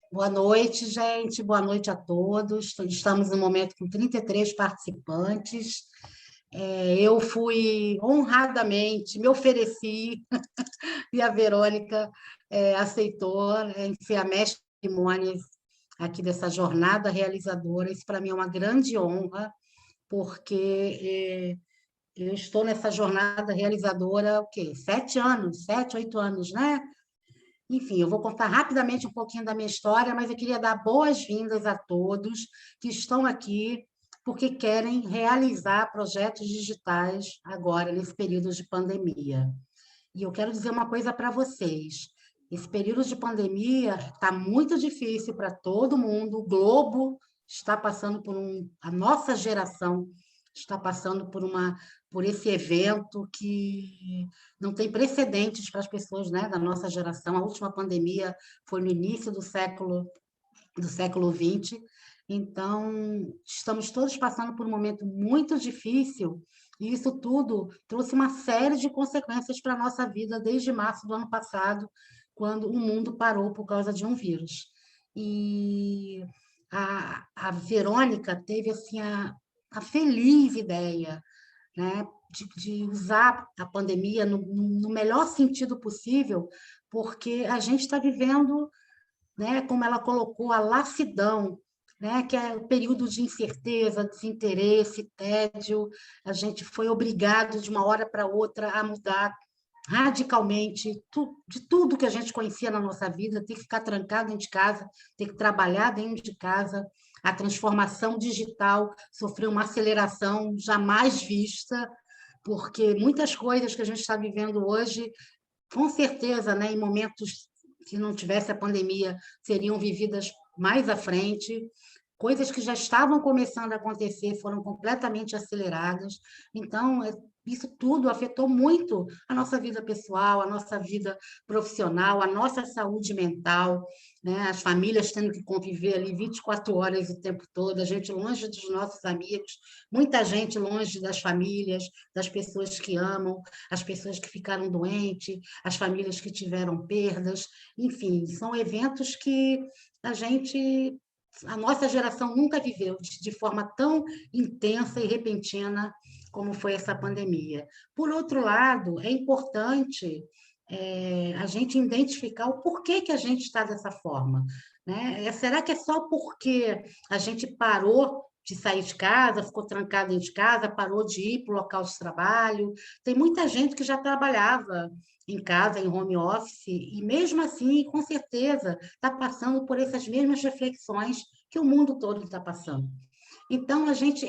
Boa noite, gente. Boa noite a todos. Estamos no momento com 33 participantes. Eu fui honradamente, me ofereci, e a Verônica aceitou ser a mestre de cerimônias aqui dessa jornada realizadora. Isso para mim é uma grande honra, porque eu estou nessa jornada realizadora, o quê? 7 anos, 7, 8 anos, né? Enfim, eu vou contar rapidamente um pouquinho da minha história, mas eu queria dar boas-vindas a todos que estão aqui porque querem realizar projetos digitais agora, nesse período de pandemia. E eu quero dizer uma coisa para vocês: esse período de pandemia está muito difícil para todo mundo, o globo está passando a nossa geração está passando por esse evento que não tem precedentes para as pessoas, né, da nossa geração. A última pandemia foi no início do século XX. Então, estamos todos passando por um momento muito difícil, e isso tudo trouxe uma série de consequências para a nossa vida desde março do ano passado, quando o mundo parou por causa de um vírus. E a Verônica teve assim a feliz ideia, né, de usar a pandemia no melhor sentido possível, porque a gente está vivendo, né, como ela colocou, a lassidão, né, que é o período de incerteza, desinteresse, tédio. A gente foi obrigado de uma hora para outra a mudar radicalmente de tudo que a gente conhecia na nossa vida, ter que ficar trancado dentro de casa, ter que trabalhar dentro de casa. A transformação digital sofreu uma aceleração jamais vista, porque muitas coisas que a gente está vivendo hoje, com certeza, né, em momentos que não tivesse a pandemia, seriam vividas mais à frente. Coisas que já estavam começando a acontecer foram completamente aceleradas. Então, isso tudo afetou muito a nossa vida pessoal, a nossa vida profissional, a nossa saúde mental, né? As famílias tendo que conviver ali 24 horas o tempo todo, a gente longe dos nossos amigos, muita gente longe das famílias, das pessoas que amam, as pessoas que ficaram doentes, as famílias que tiveram perdas. Enfim, são eventos que a nossa geração nunca viveu de forma tão intensa e repentina como foi essa pandemia. Por outro lado, é importante a gente identificar o porquê que a gente está dessa forma, né? Será que é só porque a gente parou de sair de casa, ficou trancado dentro de casa, parou de ir para o local de trabalho? Tem muita gente que já trabalhava em casa, em home office, e mesmo assim, com certeza, está passando por essas mesmas reflexões que o mundo todo está passando. Então, a gente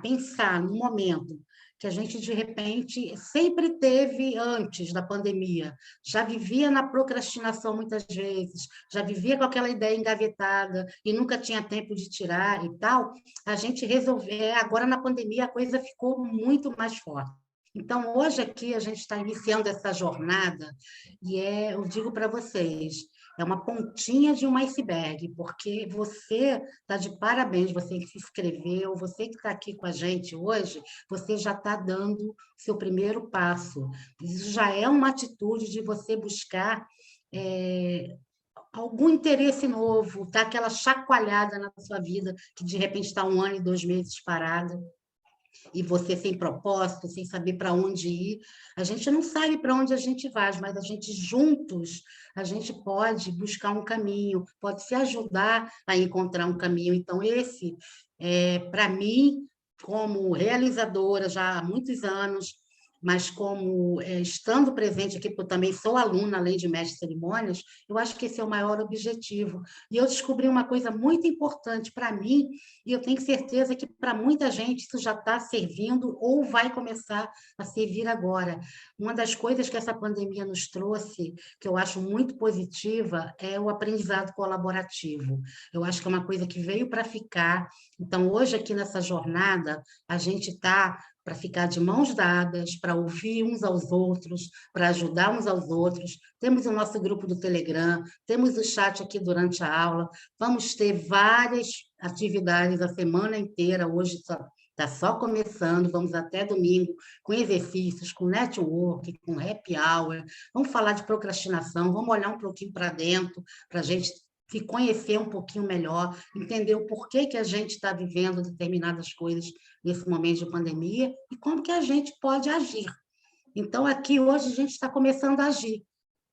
pensar no momento que a gente, de repente, sempre teve antes da pandemia, já vivia na procrastinação muitas vezes, já vivia com aquela ideia engavetada e nunca tinha tempo de tirar e tal, a gente resolveu. Agora, na pandemia, a coisa ficou muito mais forte. Então, hoje aqui a gente está iniciando essa jornada e eu digo para vocês, é uma pontinha de um iceberg, porque você está de parabéns, você que se inscreveu, você que está aqui com a gente hoje, você já está dando seu primeiro passo. Isso já é uma atitude de você buscar é, algum interesse novo, dar aquela chacoalhada na sua vida, que de repente está 1 ano e 2 meses parada e você sem propósito, sem saber para onde ir. A gente não sabe para onde a gente vai, mas a gente juntos, a gente pode buscar um caminho, pode se ajudar a encontrar um caminho. Então, para mim, como realizadora já há muitos anos, mas como estando presente aqui, porque eu também sou aluna, além de mestre de cerimônias, eu acho que esse é o maior objetivo. E eu descobri uma coisa muito importante para mim, e eu tenho certeza que para muita gente isso já está servindo ou vai começar a servir agora. Uma das coisas que essa pandemia nos trouxe, que eu acho muito positiva, é o aprendizado colaborativo. Eu acho que é uma coisa que veio para ficar. Então, hoje, aqui nessa jornada, a gente está para ficar de mãos dadas, para ouvir uns aos outros, para ajudar uns aos outros. Temos o nosso grupo do Telegram, temos o chat aqui durante a aula, vamos ter várias atividades a semana inteira. Hoje está só começando, vamos até domingo com exercícios, com network, com happy hour, vamos falar de procrastinação, vamos olhar um pouquinho para dentro, para a gente se conhecer um pouquinho melhor, entender o porquê que a gente está vivendo determinadas coisas nesse momento de pandemia e como que a gente pode agir. Então, aqui hoje a gente está começando a agir,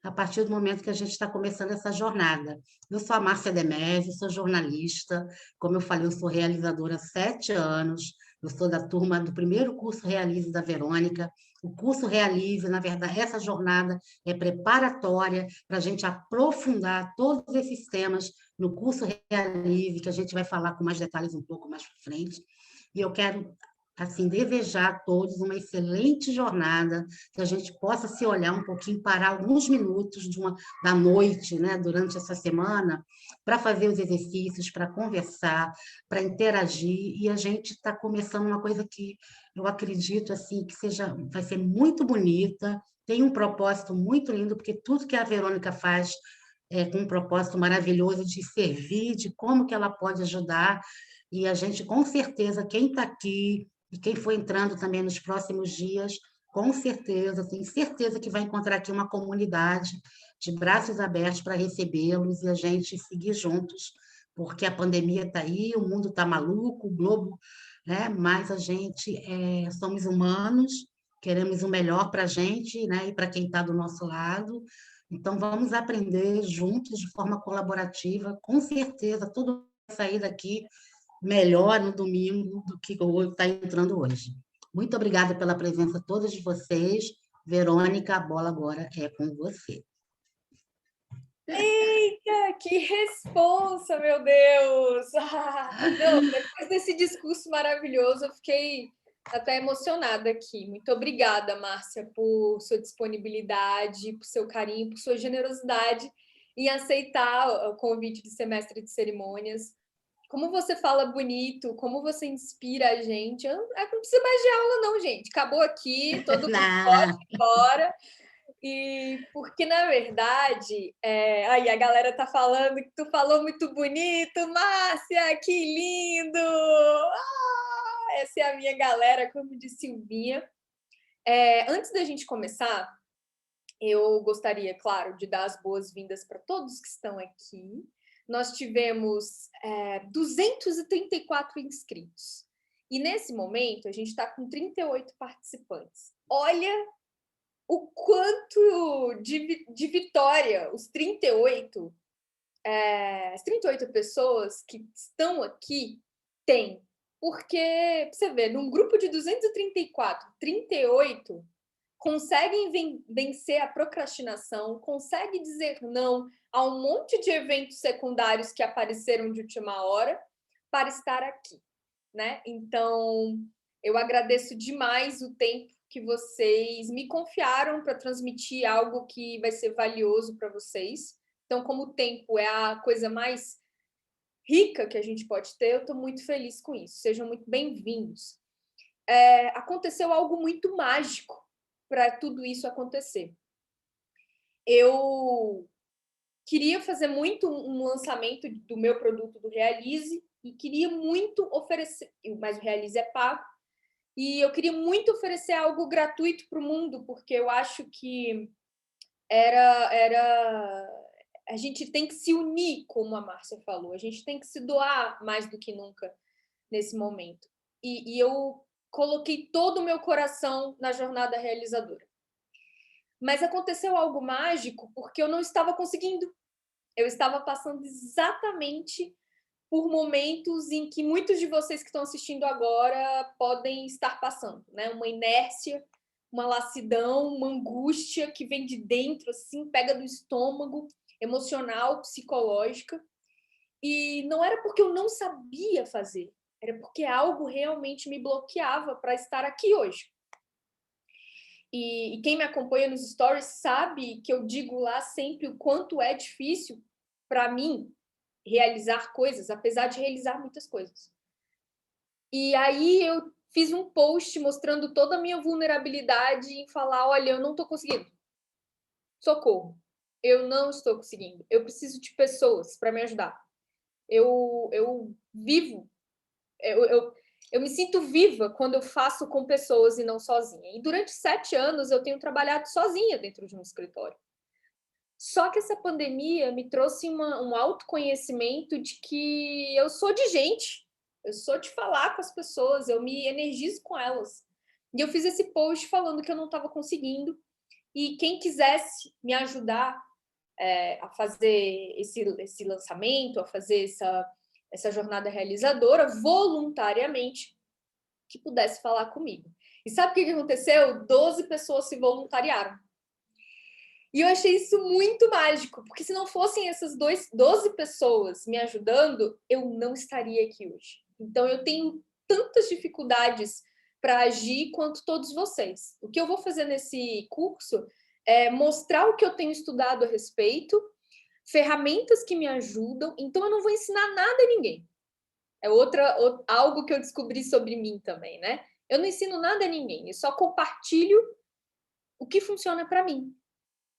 a partir do momento que a gente está começando essa jornada. Eu sou a Márcia Demese, sou jornalista, como eu falei, eu sou realizadora há 7 anos, eu sou da turma do primeiro curso Realize da Verônica. O curso Realize, na verdade, essa jornada é preparatória para a gente aprofundar todos esses temas no curso Realize, que a gente vai falar com mais detalhes um pouco mais para frente. E eu quero assim, desejar a todos uma excelente jornada, que a gente possa se olhar um pouquinho, parar alguns minutos da noite, né, durante essa semana, para fazer os exercícios, para conversar, para interagir, e a gente está começando uma coisa que eu acredito assim que vai ser muito bonita, tem um propósito muito lindo, porque tudo que a Verônica faz é com um propósito maravilhoso de servir, de como que ela pode ajudar, e a gente, com certeza, quem está aqui, e quem for entrando também nos próximos dias, com certeza, tenho certeza que vai encontrar aqui uma comunidade de braços abertos para recebê-los e a gente seguir juntos, porque a pandemia está aí, o mundo está maluco, o globo, né? Mas a gente somos humanos, queremos o melhor para a gente, né? E para quem está do nosso lado. Então, vamos aprender juntos, de forma colaborativa, com certeza, tudo vai sair daqui melhor no domingo do que está entrando hoje. Muito obrigada pela presença de todos vocês. Verônica, a bola agora é com você. Eita, que responsa, meu Deus! Não, depois desse discurso maravilhoso, eu fiquei até emocionada aqui. Muito obrigada, Márcia, por sua disponibilidade, por seu carinho, por sua generosidade em aceitar o convite de ser mestre de cerimônias. Como você fala bonito, como você inspira a gente. Eu não precisa mais de aula, não, gente. Acabou aqui, todo mundo pode ir embora. E porque, na verdade, aí a galera tá falando que tu falou muito bonito, Márcia, que lindo! Essa é a minha galera, como disse Silvinha. Antes da gente começar, eu gostaria, claro, de dar as boas-vindas para todos que estão aqui. Nós tivemos 234 inscritos. E nesse momento, a gente está com 38 participantes. Olha o quanto de vitória as 38 pessoas que estão aqui têm. Porque, você vê, num grupo de 234, 38 conseguem vencer a procrastinação, conseguem dizer não a um monte de eventos secundários que apareceram de última hora para estar aqui, né? Então, eu agradeço demais o tempo que vocês me confiaram para transmitir algo que vai ser valioso para vocês. Então, como o tempo é a coisa mais rica que a gente pode ter, eu estou muito feliz com isso. Sejam muito bem-vindos. Aconteceu algo muito mágico para tudo isso acontecer. Eu queria fazer muito um lançamento do meu produto do Realize e queria muito oferecer, mas o Realize é pago, e eu queria muito oferecer algo gratuito para o mundo, porque eu acho que a gente tem que se unir, como a Márcia falou, a gente tem que se doar mais do que nunca nesse momento. E eu coloquei todo o meu coração na jornada realizadora. Mas aconteceu algo mágico porque eu não estava conseguindo. Eu estava passando exatamente por momentos em que muitos de vocês que estão assistindo agora podem estar passando, né? Uma inércia, uma lassidão, uma angústia que vem de dentro, assim, pega do estômago, emocional, psicológica. E não era porque eu não sabia fazer, era porque algo realmente me bloqueava para estar aqui hoje. E quem me acompanha nos stories sabe que eu digo lá sempre o quanto é difícil para mim realizar coisas, apesar de realizar muitas coisas. E aí eu fiz um post mostrando toda a minha vulnerabilidade em falar, olha, eu não estou conseguindo. Socorro. Eu não estou conseguindo. Eu preciso de pessoas para me ajudar. Eu vivo... Eu me sinto viva quando eu faço com pessoas e não sozinha. E durante 7 anos eu tenho trabalhado sozinha dentro de um escritório. Só que essa pandemia me trouxe um autoconhecimento de que eu sou de gente, eu sou de falar com as pessoas, eu me energizo com elas. E eu fiz esse post falando que eu não estava conseguindo, e quem quisesse me ajudar a fazer esse lançamento, a fazer essa jornada realizadora, voluntariamente, que pudesse falar comigo. E sabe o que aconteceu? 12 pessoas se voluntariaram. E eu achei isso muito mágico, porque se não fossem essas 12 pessoas me ajudando, eu não estaria aqui hoje. Então, eu tenho tantas dificuldades para agir quanto todos vocês. O que eu vou fazer nesse curso é mostrar o que eu tenho estudado a respeito, ferramentas que me ajudam. Então, eu não vou ensinar nada a ninguém. É algo que eu descobri sobre mim também, né? Eu não ensino nada a ninguém, eu só compartilho o que funciona para mim.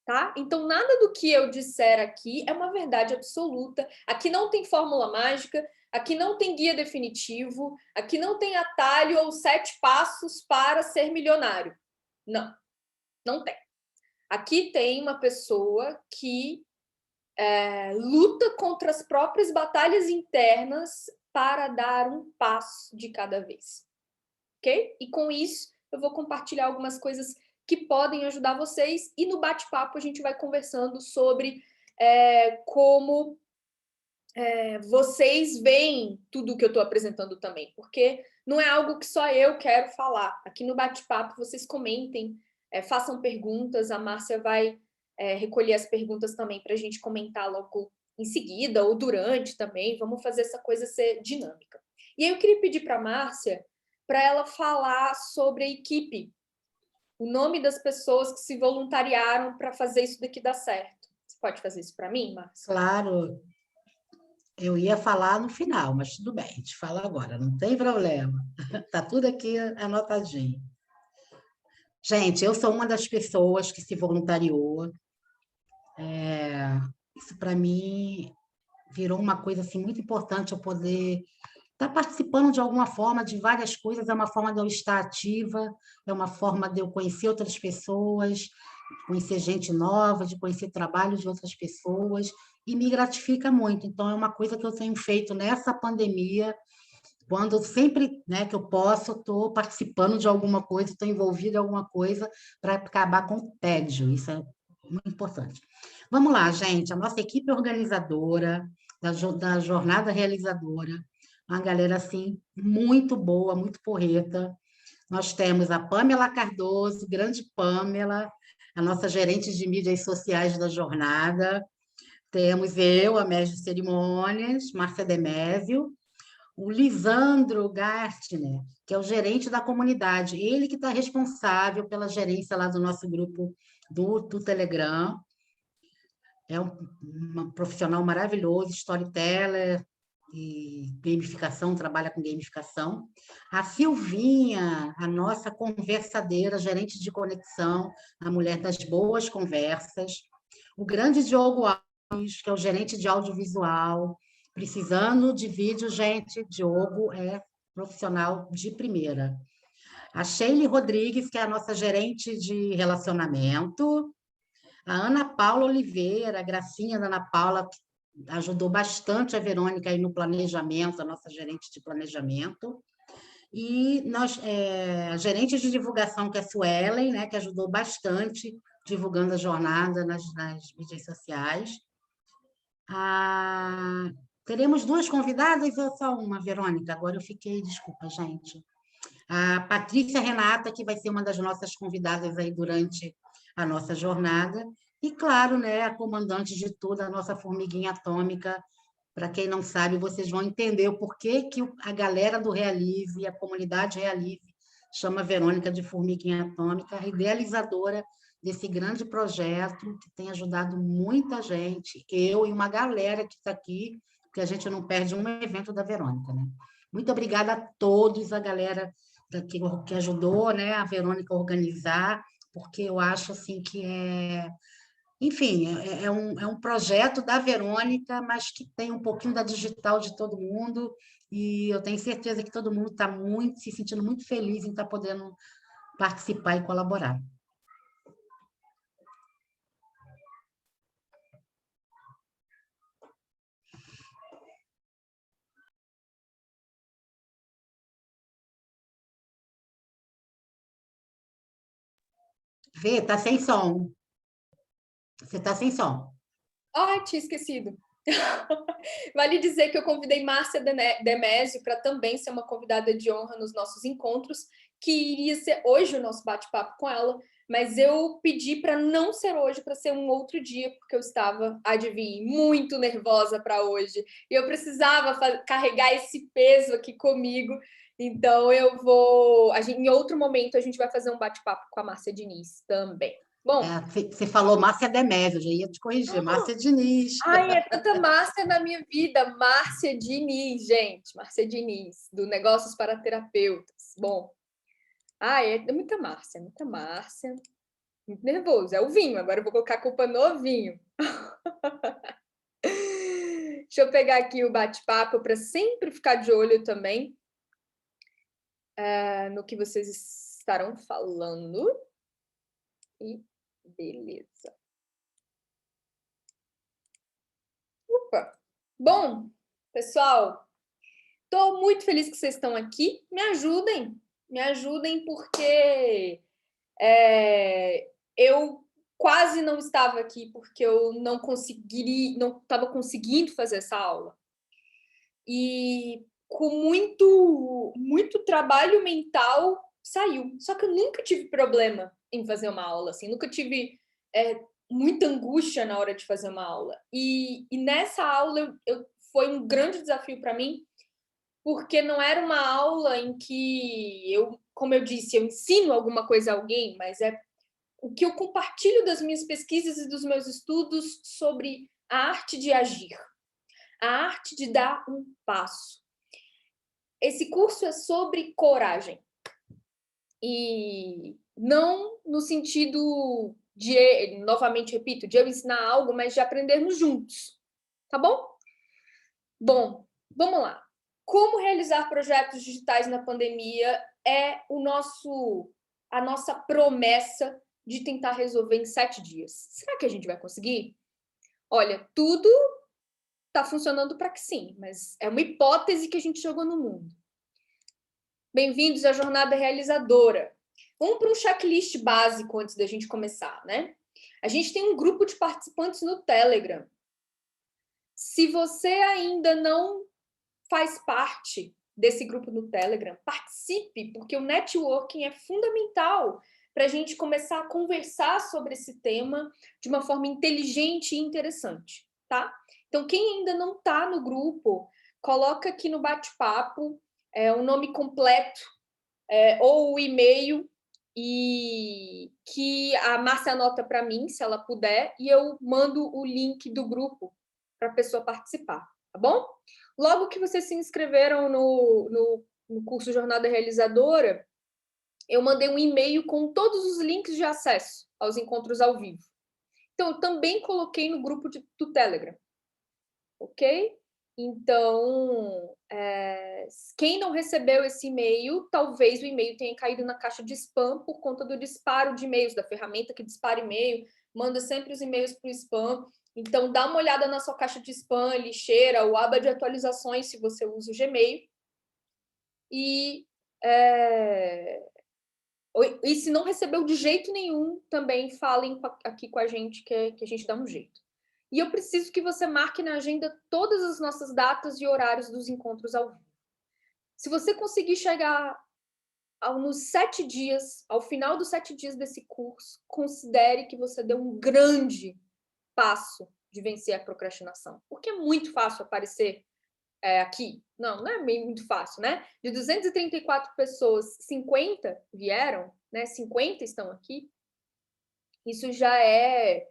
Tá? Então, nada do que eu disser aqui é uma verdade absoluta. Aqui não tem fórmula mágica, aqui não tem guia definitivo, aqui não tem atalho ou 7 passos para ser milionário. Não, não tem. Aqui tem uma pessoa que luta contra as próprias batalhas internas para dar um passo de cada vez. Ok? E com isso, eu vou compartilhar algumas coisas que podem ajudar vocês, e no bate-papo a gente vai conversando sobre como vocês veem tudo que eu estou apresentando também, porque não é algo que só eu quero falar. Aqui no bate-papo vocês comentem, façam perguntas, a Márcia vai recolher as perguntas também para a gente comentar logo em seguida ou durante também, vamos fazer essa coisa ser dinâmica. E aí eu queria pedir para a Márcia para ela falar sobre a equipe, o nome das pessoas que se voluntariaram para fazer isso daqui dar certo. Você pode fazer isso para mim, Márcia? Claro, eu ia falar no final, mas tudo bem, te falo agora, não tem problema. Está tudo aqui anotadinho. Gente, eu sou uma das pessoas que se voluntariou. Isso, para mim, virou uma coisa assim, muito importante eu poder estar participando de alguma forma de várias coisas. É uma forma de eu estar ativa, é uma forma de eu conhecer outras pessoas, de conhecer gente nova, de conhecer trabalhos de outras pessoas, e me gratifica muito. Então, é uma coisa que eu tenho feito nessa pandemia, quando sempre, né, que eu posso, estou participando de alguma coisa, estou envolvida em alguma coisa para acabar com o tédio. Isso é muito importante. Vamos lá, gente. A nossa equipe organizadora da jornada realizadora, uma galera assim muito boa, muito porreta. Nós temos a Pamela Cardoso, grande Pamela, a nossa gerente de mídias sociais da jornada. Temos eu, a mestre de cerimônias, Márcia Demésio, o Lisandro Gartner, que é o gerente da comunidade, ele que está responsável pela gerência lá do nosso grupo do Telegram. É um profissional maravilhoso, storyteller e gamificação, trabalha com gamificação. A Silvinha, a nossa conversadeira, gerente de conexão, a mulher das boas conversas. O grande Diogo Alves, que é o gerente de audiovisual. Precisando de vídeo, gente, Diogo é profissional de primeira. A Sheila Rodrigues, que é a nossa gerente de relacionamento. A Ana Paula Oliveira, a gracinha da Ana Paula, ajudou bastante a Verônica aí no planejamento, a nossa gerente de planejamento. E a gerente de divulgação, que é a Suelen, né, que ajudou bastante divulgando a jornada nas mídias sociais. Teremos 2 convidadas ou só uma, Verônica? Agora eu fiquei, desculpa, gente. A Patrícia Renata, que vai ser uma das nossas convidadas aí durante a nossa jornada. E, claro, né, a comandante de tudo, a nossa formiguinha atômica. Para quem não sabe, vocês vão entender o porquê que a galera do Realize, a comunidade Realize, chama a Verônica de formiguinha atômica, a idealizadora desse grande projeto que tem ajudado muita gente, eu e uma galera que está aqui, porque a gente não perde um evento da Verônica, né? Muito obrigada a todos, a galera que ajudou, né, a Verônica a organizar, porque eu acho assim que Enfim, é um projeto da Verônica, mas que tem um pouquinho da digital de todo mundo, e eu tenho certeza que todo mundo está muito, se sentindo muito feliz em estar podendo participar e colaborar. Vê, está sem som. Você está sem som. Ai, tinha esquecido. Vale dizer que eu convidei Márcia Demésio para também ser uma convidada de honra nos nossos encontros, que iria ser hoje o nosso bate-papo com ela, mas eu pedi para não ser hoje, para ser um outro dia, porque eu estava, adivinhe, muito nervosa para hoje. E eu precisava carregar esse peso aqui comigo. Então eu vou... em outro momento a gente vai fazer um bate-papo com a Márcia Diniz também. Bom, você falou Márcia Demésio, eu já ia te corrigir, Márcia Diniz. ai, é tanta Márcia na minha vida. Márcia Diniz, gente. Márcia Diniz, do Negócios para Terapeutas. Bom, ai, é muita Márcia, muita Márcia. Muito nervoso. É o vinho, agora eu vou colocar a culpa no vinho. Deixa eu pegar aqui o bate-papo para sempre ficar de olho também no que vocês estarão falando. E beleza. Opa! Bom, pessoal, estou muito feliz que vocês estão aqui. Me ajudem porque eu quase não estava aqui porque eu não estava conseguindo fazer essa aula. E com muito trabalho mental saiu. Só que eu nunca tive problema em fazer uma aula, assim, nunca tive muita angústia na hora de fazer uma aula. E nessa aula foi um grande desafio para mim, porque não era uma aula em que como eu disse, eu ensino alguma coisa a alguém, mas é o que eu compartilho das minhas pesquisas e dos meus estudos sobre a arte de agir, a arte de dar um passo. Esse curso é sobre coragem. E não no sentido de, novamente repito, de eu ensinar algo, mas de aprendermos juntos. Tá bom? Bom, vamos lá. Como realizar projetos digitais na pandemia é a nossa promessa de tentar resolver em 7 dias. Será que a gente vai conseguir? Olha, tudo está funcionando para que sim, mas é uma hipótese que a gente jogou no mundo. Bem-vindos à jornada realizadora. Vamos para um checklist básico antes da gente começar, né? A gente tem um grupo de participantes no Telegram. Se você ainda não faz parte desse grupo no Telegram, participe, porque o networking é fundamental para a gente começar a conversar sobre esse tema de uma forma inteligente e interessante, tá? Então, quem ainda não está no grupo, coloca aqui no bate-papo o nome completo ou o e-mail e que a Márcia anota para mim, se ela puder, e eu mando o link do grupo para a pessoa participar, tá bom? Logo que vocês se inscreveram no curso Jornada Realizadora, eu mandei um e-mail com todos os links de acesso aos encontros ao vivo. Então, eu também coloquei no grupo do Telegram, ok? Então, quem não recebeu esse e-mail, talvez o e-mail tenha caído na caixa de spam por conta do disparo de e-mails, da ferramenta que dispara e-mail, manda sempre os e-mails para o spam. Então, dá uma olhada na sua caixa de spam, lixeira, ou aba de atualizações, se você usa o Gmail. E se não recebeu de jeito nenhum, também falem aqui com a gente, que a gente dá um jeito. E eu preciso que você marque na agenda todas as nossas datas e horários dos encontros ao vivo. Se você conseguir chegar nos 7 dias, ao final dos 7 dias desse curso, considere que você deu um grande passo de vencer a procrastinação. Porque é muito fácil aparecer aqui. Não é muito fácil, né? De 234 pessoas, 50 vieram, né? 50 estão aqui. Isso já é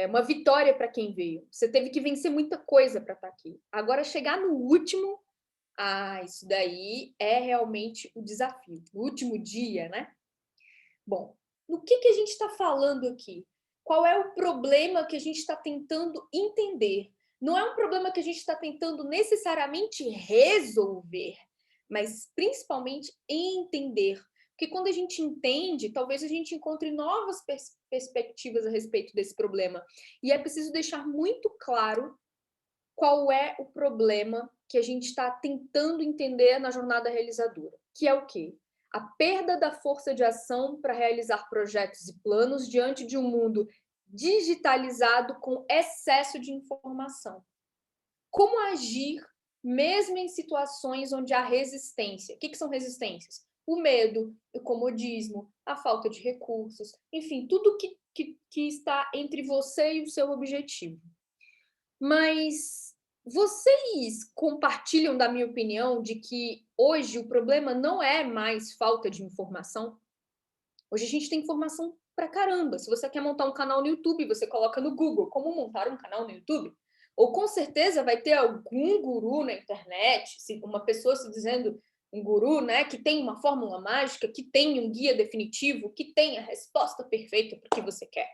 uma vitória para quem veio. Você teve que vencer muita coisa para estar aqui. Agora, chegar no último, isso daí é realmente o desafio. No último dia, né? Bom, no que a gente está falando aqui? qual é o problema que a gente está tentando entender. Não é um problema que a gente está tentando necessariamente resolver, mas principalmente entender. Porque quando a gente entende, talvez a gente encontre novas perspectivas a respeito desse problema. E é preciso deixar muito claro qual é o problema que a gente está tentando entender na jornada realizadora, que é o quê? A perda da força de ação para realizar projetos e planos diante de um mundo digitalizado com excesso de informação. Como agir mesmo em situações onde há resistência? O que são resistências? O medo, o comodismo, a falta de recursos, enfim, tudo que está entre você e o seu objetivo. Mas vocês compartilham da minha opinião de que hoje o problema não é mais falta de informação? Hoje a gente tem informação pra caramba. Se você quer montar um canal no YouTube, você coloca no Google como montar um canal no YouTube. Ou com certeza vai ter algum guru na internet, uma pessoa se dizendo um guru, né, que tem uma fórmula mágica, que tem um guia definitivo, que tem a resposta perfeita para o que você quer.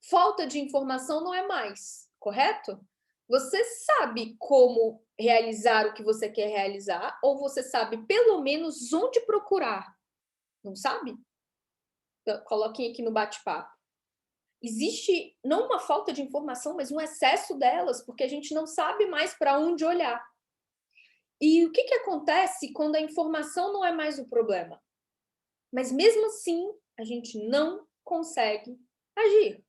Falta de informação não é mais, correto? Você sabe como realizar o que você quer realizar, ou você sabe pelo menos onde procurar. Não sabe? Então, coloquem aqui no bate-papo. Existe não uma falta de informação, mas um excesso delas, porque a gente não sabe mais para onde olhar. E o que acontece quando a informação não é mais o problema? Mas mesmo assim, a gente não consegue agir.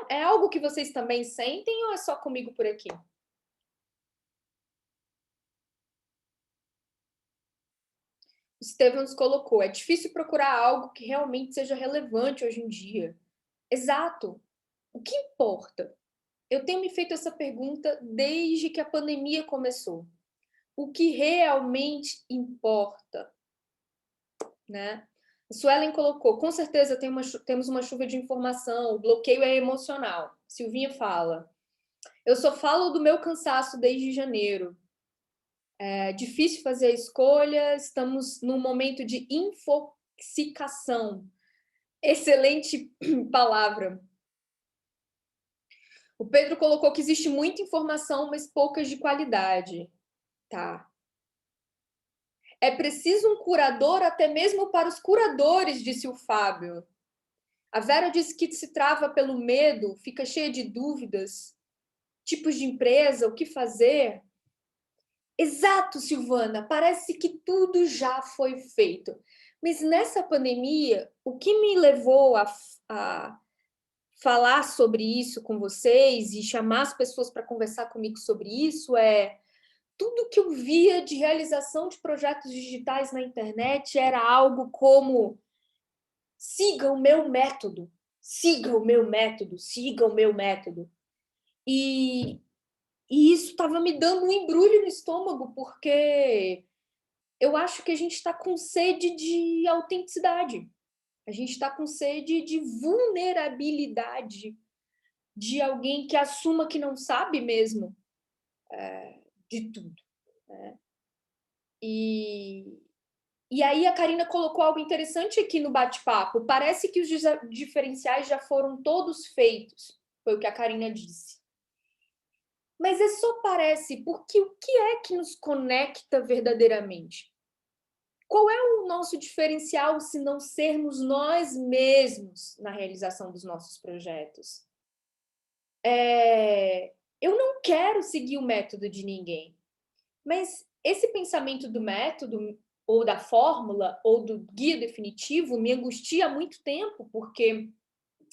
É algo que vocês também sentem ou é só comigo por aqui? Estevão nos colocou, é difícil procurar algo que realmente seja relevante hoje em dia. Exato. O que importa? Eu tenho me feito essa pergunta desde que a pandemia começou. O que realmente importa? Né? Suelen colocou, com certeza temos uma chuva de informação, o bloqueio é emocional. Silvinha fala, eu só falo do meu cansaço desde janeiro. É difícil fazer a escolha, estamos num momento de infoxicação. Excelente palavra. O Pedro colocou que existe muita informação, mas poucas de qualidade. Tá. É preciso um curador até mesmo para os curadores, disse o Fábio. A Vera disse que se trava pelo medo, fica cheia de dúvidas, tipos de empresa, o que fazer. Exato, Silvana, parece que tudo já foi feito. Mas nessa pandemia, o que me levou a falar sobre isso com vocês e chamar as pessoas para conversar comigo sobre isso é tudo que eu via de realização de projetos digitais na internet era algo como siga o meu método, siga o meu método, siga o meu método. E isso estava me dando um embrulho no estômago, porque eu acho que a gente está com sede de autenticidade. A gente está com sede de vulnerabilidade, de alguém que assuma que não sabe mesmo de tudo. Né? E aí a Karina colocou algo interessante aqui no bate-papo. Parece que os diferenciais já foram todos feitos, foi o que a Karina disse. Mas é só parece, porque o que é que nos conecta verdadeiramente? Qual é o nosso diferencial se não sermos nós mesmos na realização dos nossos projetos? Eu não quero seguir o método de ninguém, mas esse pensamento do método, ou da fórmula, ou do guia definitivo, me angustia há muito tempo, porque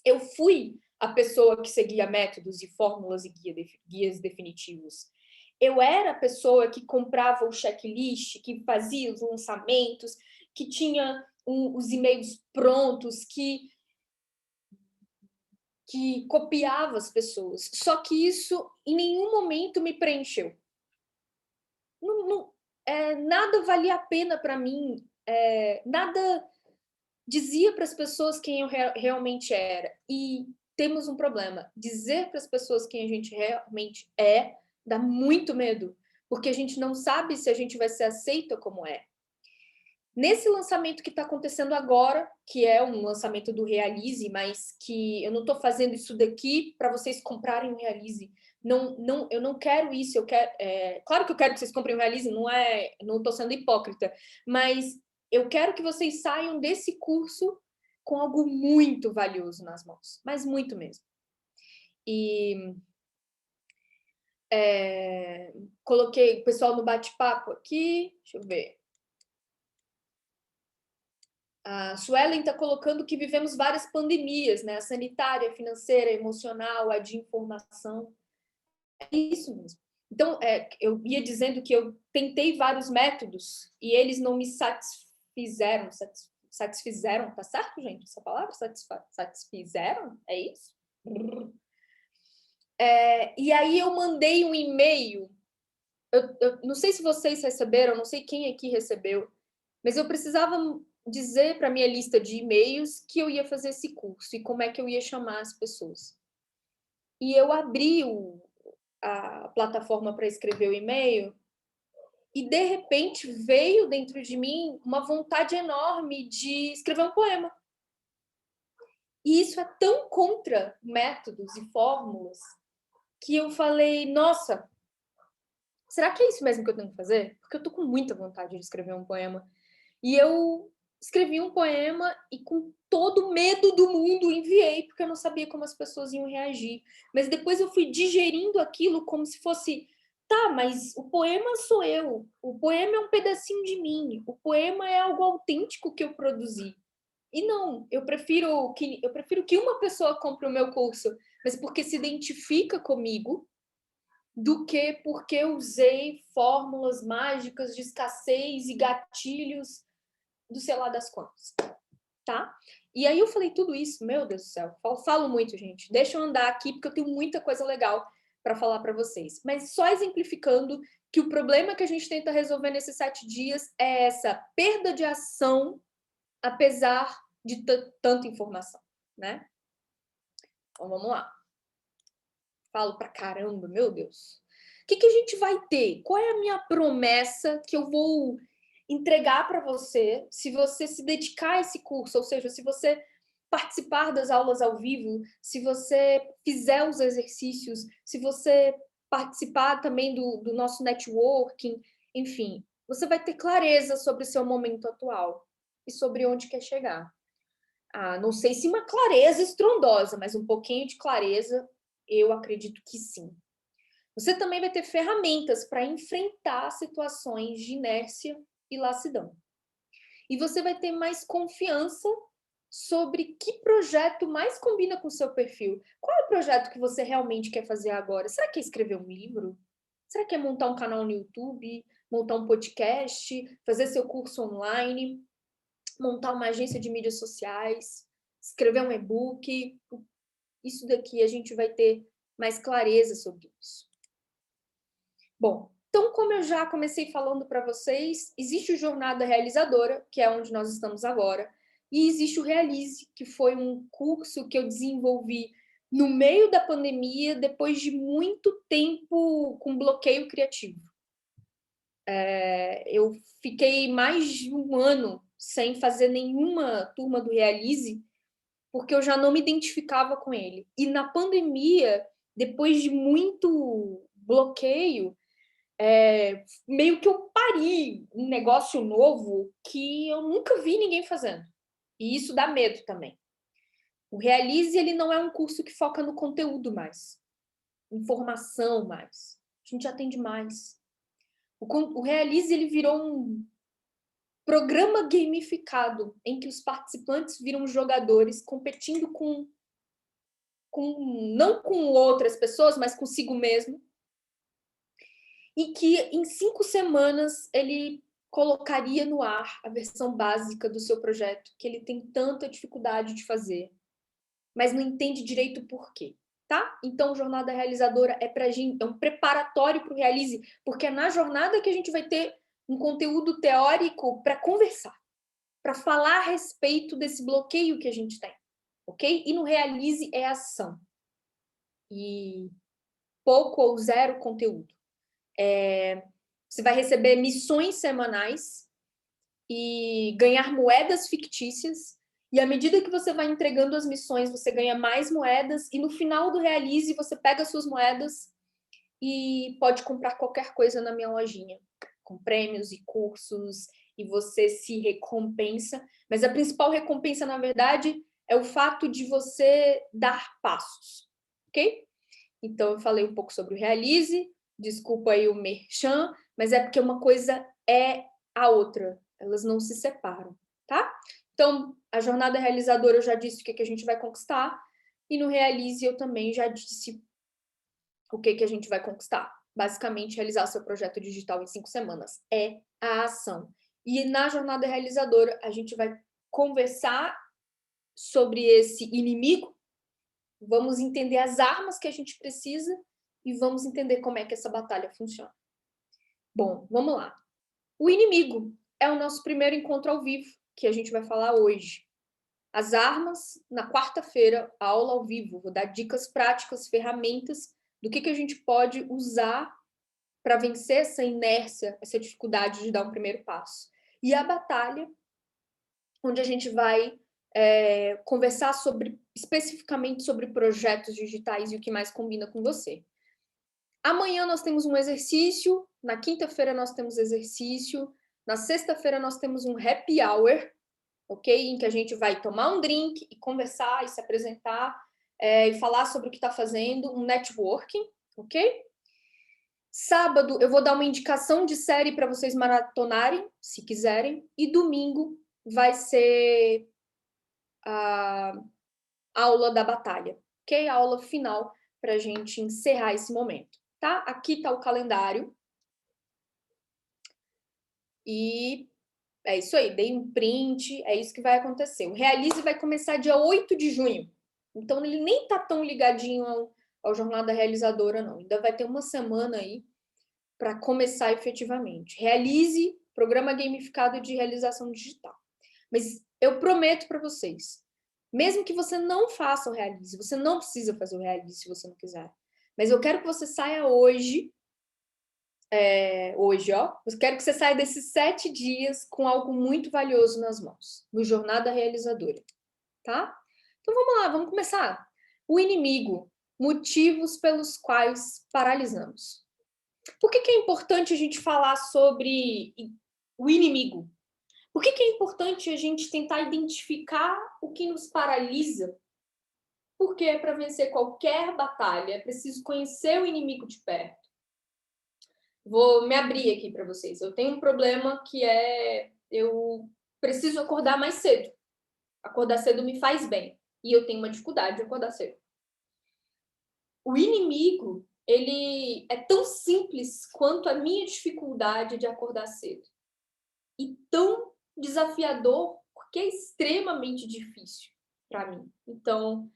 eu fui a pessoa que seguia métodos e fórmulas e guias definitivos. Eu era a pessoa que comprava o checklist, que fazia os lançamentos, que tinha os e-mails prontos, que copiava as pessoas. Só que isso em nenhum momento me preencheu. Nada valia a pena para mim, nada dizia para as pessoas quem eu realmente era. E temos um problema. Dizer para as pessoas quem a gente realmente dá muito medo, porque a gente não sabe se a gente vai ser aceita como é. Nesse lançamento que está acontecendo agora, que é um lançamento do Realize, mas que eu não estou fazendo isso daqui para vocês comprarem o Realize. Não, eu não quero isso. Eu quero, claro que eu quero que vocês comprem o Realize, não estou sendo hipócrita, mas eu quero que vocês saiam desse curso com algo muito valioso nas mãos, mas muito mesmo. E coloquei o pessoal no bate-papo aqui, deixa eu ver. A Suelen está colocando que vivemos várias pandemias, né? A sanitária, a financeira, a emocional, a de informação. É isso mesmo. Então, eu ia dizendo que eu tentei vários métodos e eles não me satisfizeram. Satisfizeram, tá certo, gente? Essa palavra? Satisfizeram? É isso? E aí eu mandei um e-mail. Eu não sei se vocês receberam, não sei quem aqui recebeu, mas eu precisava dizer para minha lista de e-mails que eu ia fazer esse curso e como é que eu ia chamar as pessoas. E eu abri a plataforma para escrever o e-mail e, de repente, veio dentro de mim uma vontade enorme de escrever um poema. E isso é tão contra métodos e fórmulas que eu falei, nossa, será que é isso mesmo que eu tenho que fazer? Porque eu tô com muita vontade de escrever um poema. E eu escrevi um poema e com todo o medo do mundo enviei, porque eu não sabia como as pessoas iam reagir. Mas depois eu fui digerindo aquilo como se fosse, tá, mas o poema sou eu, o poema é um pedacinho de mim, o poema é algo autêntico que eu produzi. E não, eu prefiro que uma pessoa compre o meu curso, mas porque se identifica comigo, do que porque eu usei fórmulas mágicas de escassez e gatilhos do sei lá das quantas, tá? E aí eu falei tudo isso, meu Deus do céu, falo muito, gente. Deixa eu andar aqui, porque eu tenho muita coisa legal para falar para vocês. Mas só exemplificando que o problema que a gente tenta resolver nesses 7 dias é essa perda de ação, apesar de tanta informação, né? Então, vamos lá. Falo pra caramba, meu Deus. O que a gente vai ter? Qual é a minha promessa que eu vou entregar para você se você se dedicar a esse curso? Ou seja, se você participar das aulas ao vivo, se você fizer os exercícios, se você participar também do nosso networking, enfim, você vai ter clareza sobre o seu momento atual e sobre onde quer chegar. Não sei se uma clareza estrondosa, mas um pouquinho de clareza, eu acredito que sim. Você também vai ter ferramentas para enfrentar situações de inércia e lassidão. E você vai ter mais confiança sobre que projeto mais combina com o seu perfil. Qual é o projeto que você realmente quer fazer agora? Será que é escrever um livro? Será que é montar um canal no YouTube? Montar um podcast? Fazer seu curso online? Montar uma agência de mídias sociais? Escrever um e-book? Isso daqui a gente vai ter mais clareza sobre isso. Bom, então, como eu já comecei falando para vocês, existe o Jornada Realizadora, que é onde nós estamos agora, e existe o Realize, que foi um curso que eu desenvolvi no meio da pandemia, depois de muito tempo com bloqueio criativo. Eu fiquei mais de um ano sem fazer nenhuma turma do Realize, porque eu já não me identificava com ele. E na pandemia, depois de muito bloqueio, meio que eu pari um negócio novo que eu nunca vi ninguém fazendo. E isso dá medo também. O Realize, ele não é um curso que foca no conteúdo mais, informação mais. A gente atende mais. O Realize, ele virou um programa gamificado em que os participantes viram jogadores competindo não com outras pessoas, mas consigo mesmo, e que em 5 semanas ele colocaria no ar a versão básica do seu projeto, que ele tem tanta dificuldade de fazer, mas não entende direito por quê, tá? Então, Jornada Realizadora é um preparatório para o Realize, porque é na jornada que a gente vai ter um conteúdo teórico para conversar, para falar a respeito desse bloqueio que a gente tem, ok? E no Realize é ação. E pouco ou zero conteúdo. Você vai receber missões semanais e ganhar moedas fictícias. E à medida que você vai entregando as missões, você ganha mais moedas. E no final do Realize, você pega as suas moedas e pode comprar qualquer coisa na minha lojinha, com prêmios e cursos, e você se recompensa. Mas a principal recompensa, na verdade, é o fato de você dar passos, ok? Então, eu falei um pouco sobre o Realize, desculpa aí o merchan, mas é porque uma coisa é a outra, elas não se separam, tá? Então, a jornada realizadora eu já disse o que a gente vai conquistar, e no Realize eu também já disse o que a gente vai conquistar. Basicamente, realizar seu projeto digital em 5 semanas. É a ação. E na jornada realizadora, a gente vai conversar sobre esse inimigo, vamos entender as armas que a gente precisa e vamos entender como é que essa batalha funciona. Bom, vamos lá. O inimigo é o nosso primeiro encontro ao vivo, que a gente vai falar hoje. As armas, na quarta-feira, aula ao vivo. Vou dar dicas práticas, ferramentas do que a gente pode usar para vencer essa inércia, essa dificuldade de dar um primeiro passo. E a batalha, onde a gente vai conversar especificamente sobre projetos digitais e o que mais combina com você. Amanhã nós temos um exercício, na quinta-feira nós temos exercício, na sexta-feira nós temos um happy hour, ok? Em que a gente vai tomar um drink e conversar e se apresentar e falar sobre o que está fazendo, um networking, ok? Sábado eu vou dar uma indicação de série para vocês maratonarem, se quiserem, e domingo vai ser a aula da batalha, ok? A aula final para a gente encerrar esse momento, tá? Aqui está o calendário. E é isso aí, dei um print, é isso que vai acontecer. O Realize vai começar dia 8 de junho, então ele nem está tão ligadinho ao Jornada Realizadora, não. Ainda vai ter uma semana aí para começar efetivamente. Realize, programa gamificado de realização digital. Mas eu prometo para vocês, mesmo que você não faça o Realize, você não precisa fazer o Realize se você não quiser. Mas eu quero que você saia hoje, eu quero que você saia desses 7 dias com algo muito valioso nas mãos, no Jornada Realizadora, tá? Então vamos lá, vamos começar. O inimigo, motivos pelos quais paralisamos. Por que é importante a gente falar sobre o inimigo? Por que é importante a gente tentar identificar o que nos paralisa? Porque para vencer qualquer batalha é preciso conhecer o inimigo de perto. Vou me abrir aqui para vocês. Eu tenho um problema que eu preciso acordar mais cedo. Acordar cedo me faz bem. E eu tenho uma dificuldade de acordar cedo. O inimigo, ele é tão simples quanto a minha dificuldade de acordar cedo. E tão desafiador, porque é extremamente difícil para mim. Então,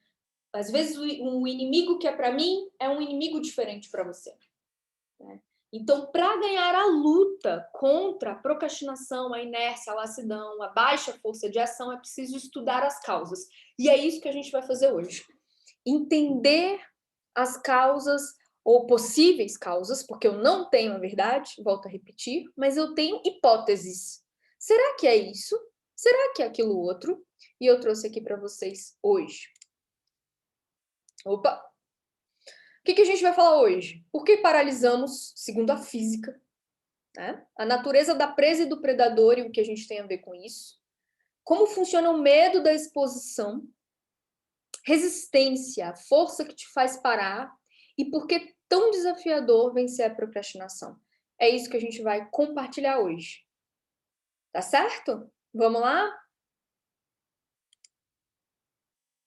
às vezes, um inimigo que é para mim é um inimigo diferente para você. Né? Então, para ganhar a luta contra a procrastinação, a inércia, a lassidão, a baixa força de ação, é preciso estudar as causas. E é isso que a gente vai fazer hoje. Entender as causas ou possíveis causas, porque eu não tenho a verdade, volto a repetir, mas eu tenho hipóteses. Será que é isso? Será que é aquilo outro? E eu trouxe aqui para vocês hoje. Opa! O que a gente vai falar hoje? Por que paralisamos, segundo a física, né? A natureza da presa e do predador e o que a gente tem a ver com isso. Como funciona o medo da exposição, resistência, a força que te faz parar e por que é tão desafiador vencer a procrastinação. É isso que a gente vai compartilhar hoje. Tá certo? Vamos lá?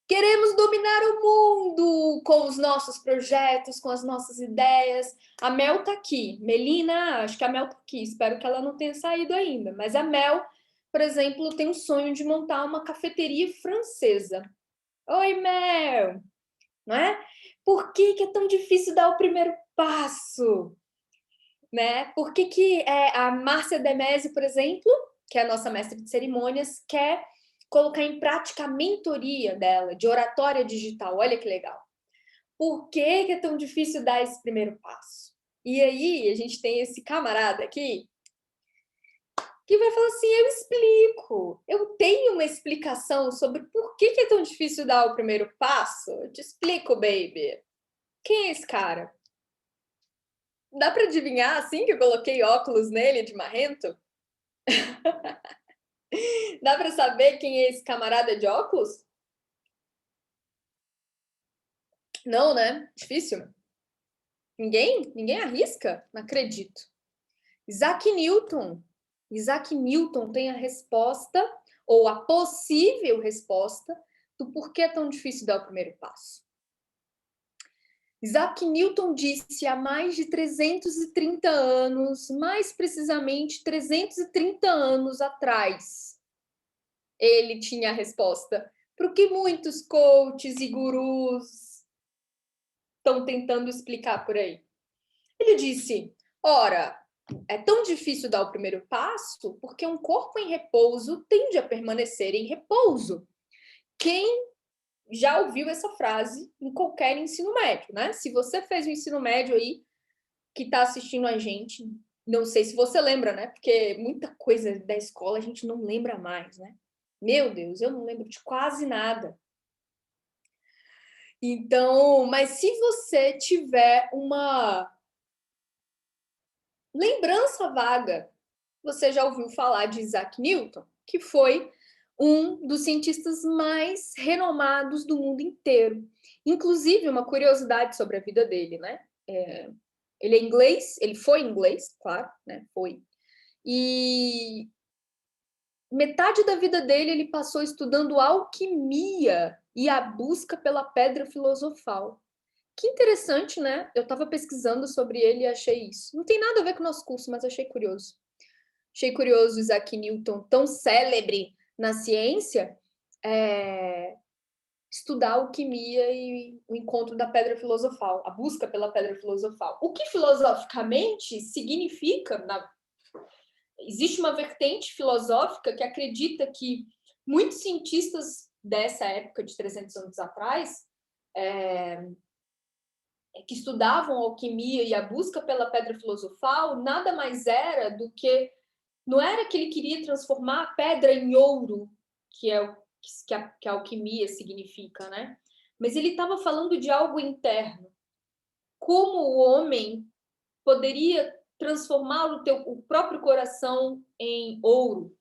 Queremos dominar o mundo com os nossos projetos, com as nossas ideias. A Mel tá aqui. Melina, acho que a Mel tá aqui. Espero que ela não tenha saído ainda. Mas a Mel, por exemplo, tem um sonho de montar uma cafeteria francesa. Oi, Mel! Não é? Por que é tão difícil dar o primeiro passo? Né? Por que a Márcia Demese, por exemplo, que é a nossa mestre de cerimônias, quer colocar em prática a mentoria dela, de oratória digital? Olha que legal. Por que é tão difícil dar esse primeiro passo? E aí, a gente tem esse camarada aqui, que vai falar assim, eu explico, eu tenho uma explicação sobre por que é tão difícil dar o primeiro passo. Eu te explico, baby. Quem é esse cara? Dá para adivinhar assim que eu coloquei óculos nele de marrento? Dá para saber quem é esse camarada de óculos? Não, né? Difícil. Ninguém? Ninguém arrisca? Não acredito. Isaac Newton. Isaac Newton tem a resposta, ou a possível resposta, do porquê é tão difícil dar o primeiro passo. Isaac Newton disse há mais de 330 anos, mais precisamente 330 anos atrás, ele tinha a resposta para o que muitos coaches e gurus estão tentando explicar por aí. Ele disse, ora, é tão difícil dar o primeiro passo porque um corpo em repouso tende a permanecer em repouso. Quem já ouviu essa frase em qualquer ensino médio, né? Se você fez o ensino médio aí, que está assistindo a gente, não sei se você lembra, né? Porque muita coisa da escola a gente não lembra mais, né? Meu Deus, eu não lembro de quase nada. Então, mas se você tiver uma lembrança vaga, você já ouviu falar de Isaac Newton, que foi um dos cientistas mais renomados do mundo inteiro. Inclusive, uma curiosidade sobre a vida dele, né? Ele é inglês, ele foi inglês, claro, né? Foi. E metade da vida dele ele passou estudando alquimia e a busca pela pedra filosofal. Que interessante, né? Eu estava pesquisando sobre ele e achei isso. Não tem nada a ver com o nosso curso, mas achei curioso. Achei curioso Isaac Newton, tão célebre na ciência, estudar alquimia e o encontro da pedra filosofal, a busca pela pedra filosofal. O que filosoficamente significa... Existe uma vertente filosófica que acredita que muitos cientistas dessa época, de 300 anos atrás, que estudavam alquimia e a busca pela pedra filosofal, nada mais era do que... Não era que ele queria transformar a pedra em ouro, que é o que a alquimia significa, né? Mas ele estava falando de algo interno. Como o homem poderia transformar o próprio coração em ouro?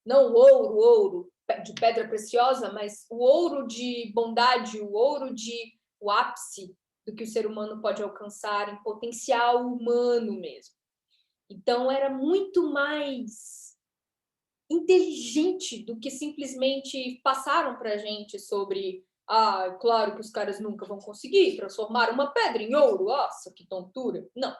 Não ouro de pedra preciosa, mas o ouro de bondade, o ápice do que o ser humano pode alcançar em potencial humano mesmo. Então, era muito mais inteligente do que simplesmente passaram para a gente sobre claro que os caras nunca vão conseguir transformar uma pedra em ouro, nossa, que tontura. Não.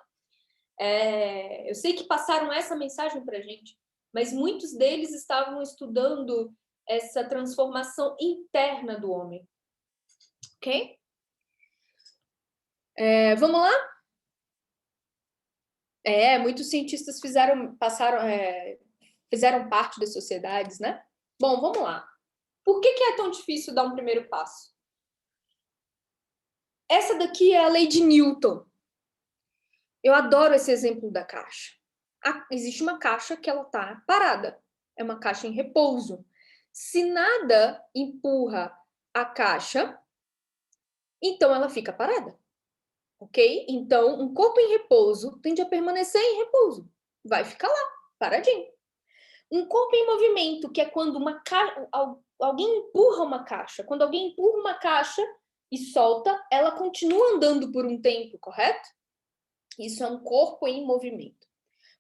Eu sei que passaram essa mensagem para a gente, mas muitos deles estavam estudando essa transformação interna do homem. Ok? Vamos lá? Muitos cientistas fizeram parte das sociedades, né? Bom, vamos lá. Por que é tão difícil dar um primeiro passo? Essa daqui é a lei de Newton. Eu adoro esse exemplo da caixa. Existe uma caixa que ela está parada. É uma caixa em repouso. Se nada empurra a caixa, então ela fica parada. Ok? Então, um corpo em repouso tende a permanecer em repouso. Vai ficar lá, paradinho. Um corpo em movimento, que é quando alguém empurra uma caixa. Quando alguém empurra uma caixa e solta, ela continua andando por um tempo, correto? Isso é um corpo em movimento.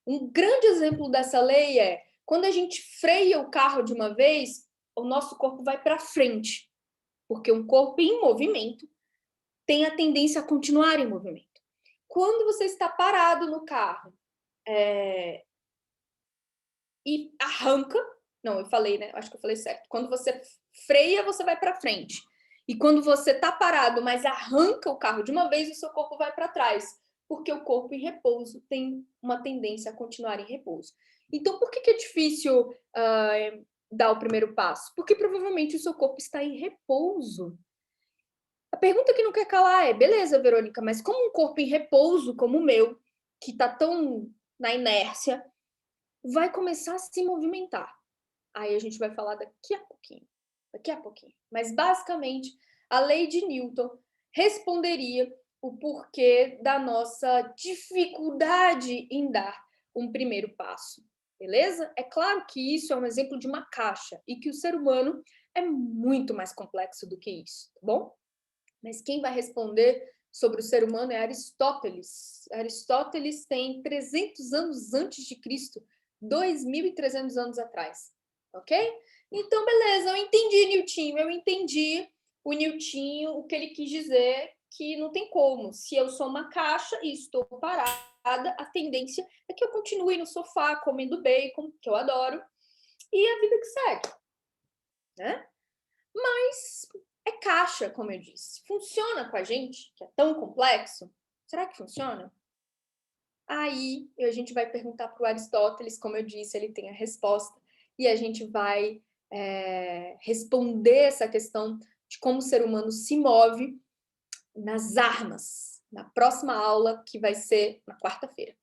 Um grande exemplo dessa lei é quando a gente freia o carro de uma vez, o nosso corpo vai para frente, porque um corpo em movimento tem a tendência a continuar em movimento. Quando você está parado no carro e arranca, não, eu falei, né? Acho que eu falei certo. Quando você freia, você vai para frente. E quando você está parado, mas arranca o carro de uma vez, o seu corpo vai para trás, porque o corpo em repouso tem uma tendência a continuar em repouso. Então, por que é difícil dar o primeiro passo? Porque provavelmente o seu corpo está em repouso. A pergunta que não quer calar é, beleza, Verônica, mas como um corpo em repouso como o meu, que está tão na inércia, vai começar a se movimentar. Aí a gente vai falar daqui a pouquinho. Mas, basicamente, a lei de Newton responderia o porquê da nossa dificuldade em dar um primeiro passo, beleza? É claro que isso é um exemplo de uma caixa e que o ser humano é muito mais complexo do que isso, tá bom? Mas quem vai responder sobre o ser humano é Aristóteles. Aristóteles tem 300 anos antes de Cristo, 2.300 anos atrás, ok? Então, beleza, eu entendi, Newtinho, eu entendi o Newtinho, o que ele quis dizer, que não tem como. Se eu sou uma caixa e estou parada, a tendência é que eu continue no sofá comendo bacon, que eu adoro, e a vida que segue, né? Mas é caixa, como eu disse. Funciona com a gente, que é tão complexo? Será que funciona? Aí a gente vai perguntar para o Aristóteles, como eu disse, ele tem a resposta, e a gente vai responder essa questão de como o ser humano se move nas armas, na próxima aula, que vai ser na quarta-feira.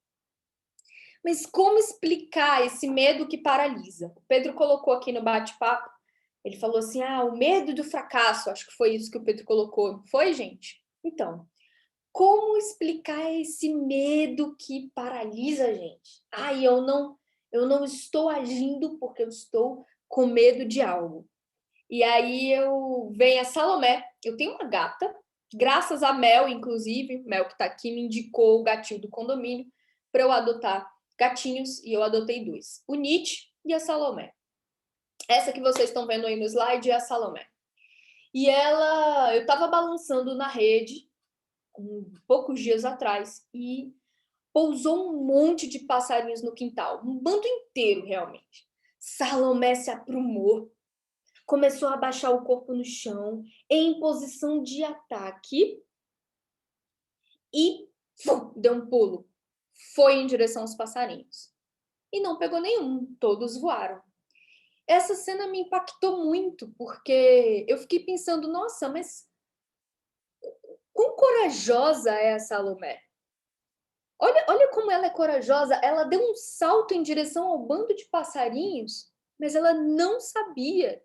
Mas como explicar esse medo que paralisa? O Pedro colocou aqui no bate-papo, ele falou assim, o medo do fracasso, acho que foi isso que o Pedro colocou. Foi, gente? Então, como explicar esse medo que paralisa a gente? Eu não estou agindo porque eu estou com medo de algo. E aí vem a Salomé. Eu tenho uma gata, graças a Mel, inclusive, Mel que está aqui me indicou o gatinho do condomínio para eu adotar gatinhos, e eu adotei 2, o Nietzsche e a Salomé. Essa que vocês estão vendo aí no slide é a Salomé. E eu estava balançando na rede poucos dias atrás e pousou um monte de passarinhos no quintal, um bando inteiro realmente. Salomé se aprumou, começou a baixar o corpo no chão em posição de ataque e deu um pulo. Foi em direção aos passarinhos. E não pegou nenhum, todos voaram. Essa cena me impactou muito, porque eu fiquei pensando, nossa, mas quão corajosa é a Salomé? Olha como ela é corajosa. Ela deu um salto em direção ao bando de passarinhos, mas ela não sabia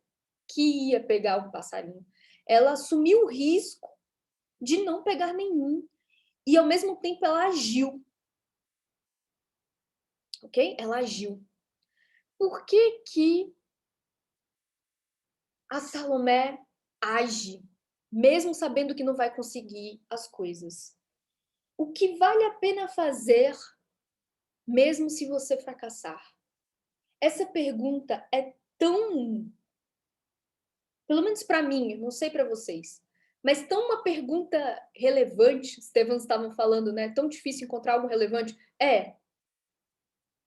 que ia pegar um passarinho. Ela assumiu o risco de não pegar nenhum. E, ao mesmo tempo, ela agiu. Ok? Ela agiu. Por que a Salomé age, mesmo sabendo que não vai conseguir as coisas? O que vale a pena fazer, mesmo se você fracassar? Essa pergunta é tão, pelo menos para mim, não sei para vocês, mas tão uma pergunta relevante. Estevão estava falando, né? Tão difícil encontrar algo relevante.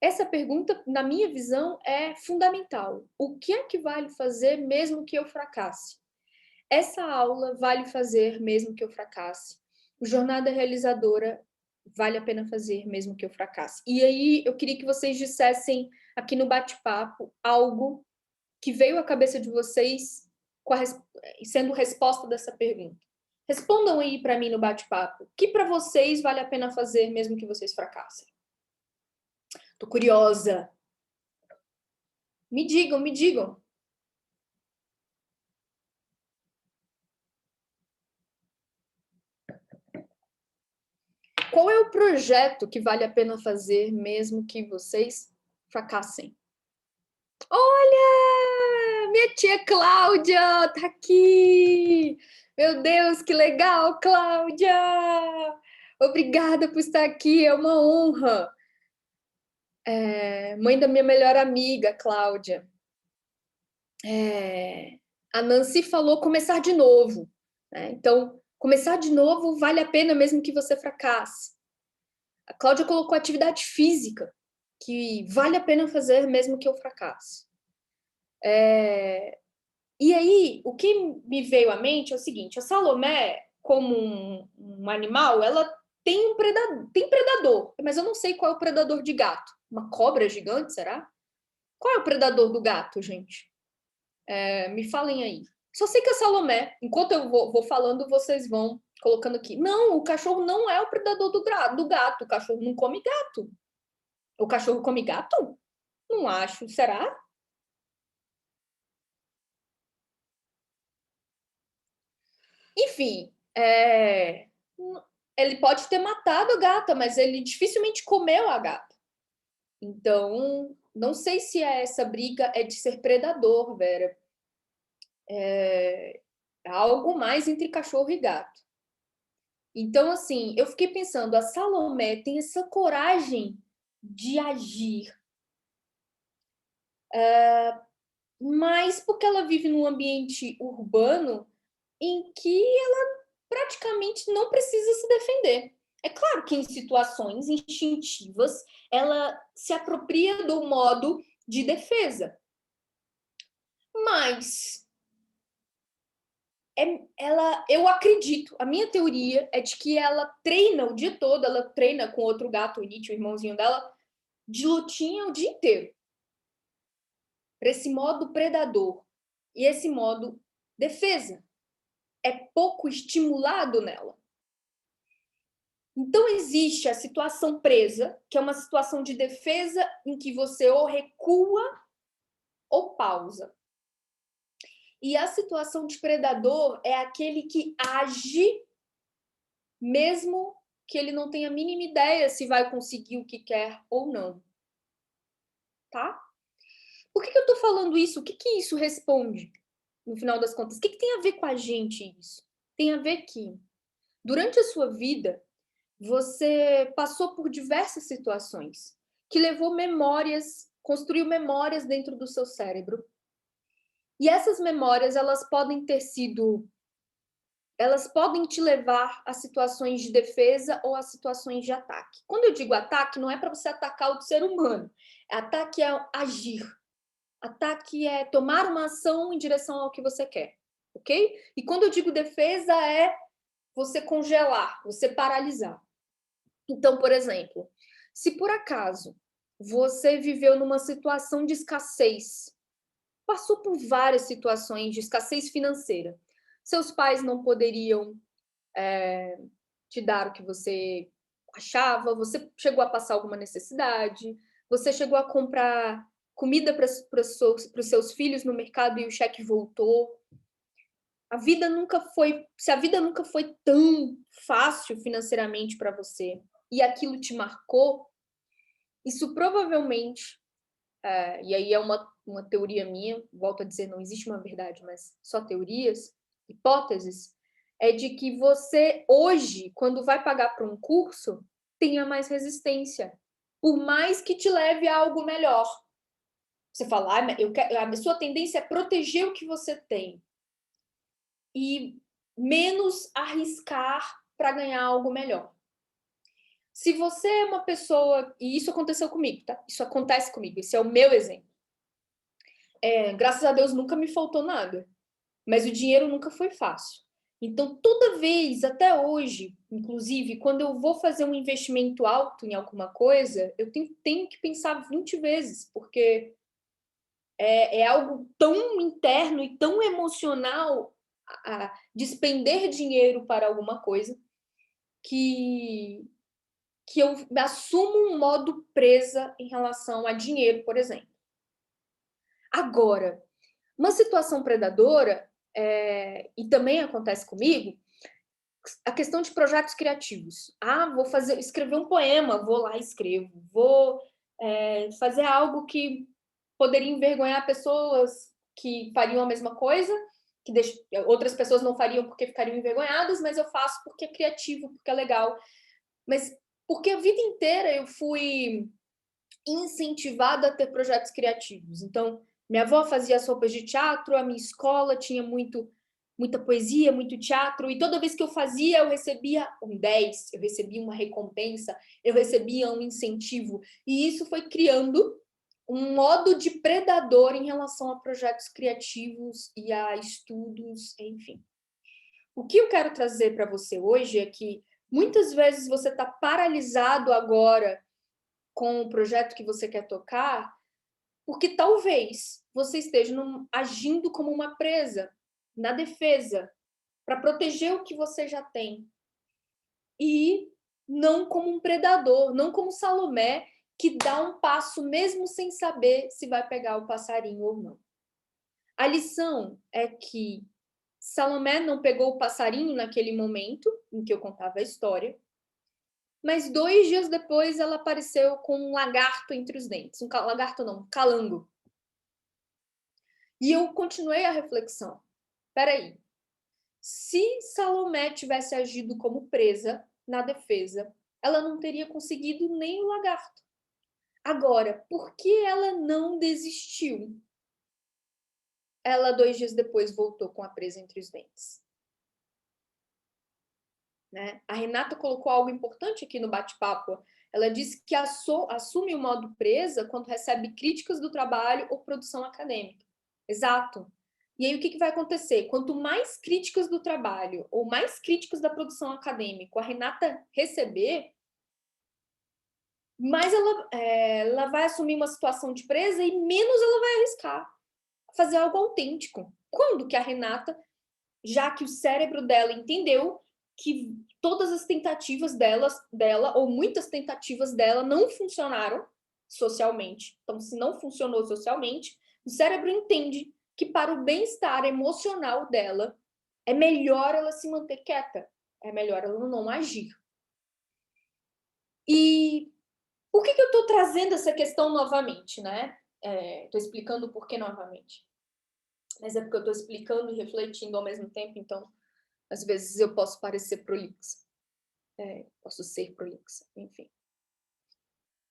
Essa pergunta, na minha visão, é fundamental. O que é que vale fazer mesmo que eu fracasse? Essa aula vale fazer mesmo que eu fracasse. O Jornada Realizadora vale a pena fazer mesmo que eu fracasse. E aí eu queria que vocês dissessem aqui no bate-papo algo que veio à cabeça de vocês sendo resposta dessa pergunta. Respondam aí para mim no bate-papo. O que para vocês vale a pena fazer mesmo que vocês fracassem? Tô curiosa. Me digam, me digam. Qual é o projeto que vale a pena fazer mesmo que vocês fracassem? Olha! Minha tia Cláudia tá aqui! Meu Deus, que legal, Cláudia! Obrigada por estar aqui, é uma honra. Mãe da minha melhor amiga, Cláudia. A Nancy falou começar de novo, né? Então, começar de novo vale a pena mesmo que você fracasse. A Cláudia colocou atividade física, que vale a pena fazer mesmo que eu fracasse. E aí, o que me veio à mente é o seguinte: a Salomé, como um animal, ela tem predador, mas eu não sei qual é o predador de gato. Uma cobra gigante, será? Qual é o predador do gato, gente? Me falem aí. Só sei que a Salomé, enquanto eu vou falando, vocês vão colocando aqui. Não, o cachorro não é o predador do gato. O cachorro não come gato. O cachorro come gato? Não acho. Será? Enfim, ele pode ter matado a gata, mas ele dificilmente comeu a gata. Então, não sei se essa briga é de ser predador, Vera. É algo mais entre cachorro e gato. Então, assim, eu fiquei pensando, a Salomé tem essa coragem de agir, mas porque ela vive num ambiente urbano em que ela praticamente não precisa se defender. É claro que em situações instintivas ela se apropria do modo de defesa, mas eu acredito, a minha teoria é de que ela treina o dia todo, ela treina com outro gato, o Nietzsche, o irmãozinho dela, de lutinha o dia inteiro. Para esse modo predador e esse modo defesa. É pouco estimulado nela. Então existe a situação presa, que é uma situação de defesa em que você ou recua ou pausa. E a situação de predador é aquele que age mesmo que ele não tenha a mínima ideia se vai conseguir o que quer ou não. Tá? Por que eu tô falando isso? O que isso responde, no final das contas? O que tem a ver com a gente isso? Tem a ver que, durante a sua vida, você passou por diversas situações que levou memórias, construiu memórias dentro do seu cérebro. E essas memórias, elas podem te levar a situações de defesa ou a situações de ataque. Quando eu digo ataque, não é para você atacar o ser humano. Ataque é agir. Ataque é tomar uma ação em direção ao que você quer, ok? E quando eu digo defesa, é você congelar, você paralisar. Então, por exemplo, se por acaso você viveu numa situação de escassez, passou por várias situações de escassez financeira, seus pais não poderiam te dar o que você achava, você chegou a passar alguma necessidade, você chegou a comprar comida para os seus filhos no mercado e o cheque voltou. Se a vida nunca foi tão fácil financeiramente para você e aquilo te marcou, isso provavelmente, e aí é uma teoria minha, volto a dizer, não existe uma verdade, mas só teorias, hipóteses, é de que você hoje, quando vai pagar para um curso, tenha mais resistência, por mais que te leve a algo melhor. Você fala, a sua tendência é proteger o que você tem e menos arriscar para ganhar algo melhor. Se você é uma pessoa, e isso aconteceu comigo, tá? Isso acontece comigo, esse é o meu exemplo. Graças a Deus nunca me faltou nada, mas o dinheiro nunca foi fácil. Então, toda vez, até hoje, inclusive, quando eu vou fazer um investimento alto em alguma coisa, eu tenho que pensar 20 vezes, porque é algo tão interno e tão emocional a despender dinheiro para alguma coisa que eu assumo um modo presa em relação a dinheiro, por exemplo. Agora, uma situação predadora, e também acontece comigo, a questão de projetos criativos. Vou escrever um poema, vou lá e escrevo. Vou fazer algo que poderia envergonhar pessoas que fariam a mesma coisa, que outras pessoas não fariam porque ficariam envergonhadas, mas eu faço porque é criativo, porque é legal. Mas porque a vida inteira eu fui incentivada a ter projetos criativos. Então, minha avó fazia as roupas de teatro, a minha escola tinha muita poesia, muito teatro, e toda vez que eu fazia, eu recebia um 10, eu recebia uma recompensa, eu recebia um incentivo. E isso foi criando um modo de predador em relação a projetos criativos e a estudos, enfim. O que eu quero trazer para você hoje é que muitas vezes você está paralisado agora com o projeto que você quer tocar, porque talvez você esteja agindo como uma presa, na defesa, para proteger o que você já tem. E não como um predador, não como Salomé, que dá um passo mesmo sem saber se vai pegar o passarinho ou não. A lição é que Salomé não pegou o passarinho naquele momento em que eu contava a história, mas 2 dias depois ela apareceu com um lagarto entre os dentes. Lagarto não, um calango. E eu continuei a reflexão. Peraí, se Salomé tivesse agido como presa na defesa, ela não teria conseguido nem o lagarto. Agora, por que ela não desistiu? Ela, 2 dias depois, voltou com a presa entre os dentes. Né? A Renata colocou algo importante aqui no bate-papo. Ela disse que assume o modo presa quando recebe críticas do trabalho ou produção acadêmica. Exato. E aí o que vai acontecer? Quanto mais críticas do trabalho ou mais críticas da produção acadêmica a Renata receber, mais ela vai assumir uma situação de presa e menos ela vai arriscar fazer algo autêntico. Quando que a Renata, já que o cérebro dela entendeu que todas as tentativas dela, ou muitas tentativas dela, não funcionaram socialmente. Então, se não funcionou socialmente, o cérebro entende que para o bem-estar emocional dela, é melhor ela se manter quieta, é melhor ela não agir. E por que eu estou trazendo essa questão novamente, né? Estou explicando o porquê novamente. Mas é porque eu estou explicando e refletindo ao mesmo tempo, então às vezes eu posso parecer prolixa. Posso ser prolixa, enfim.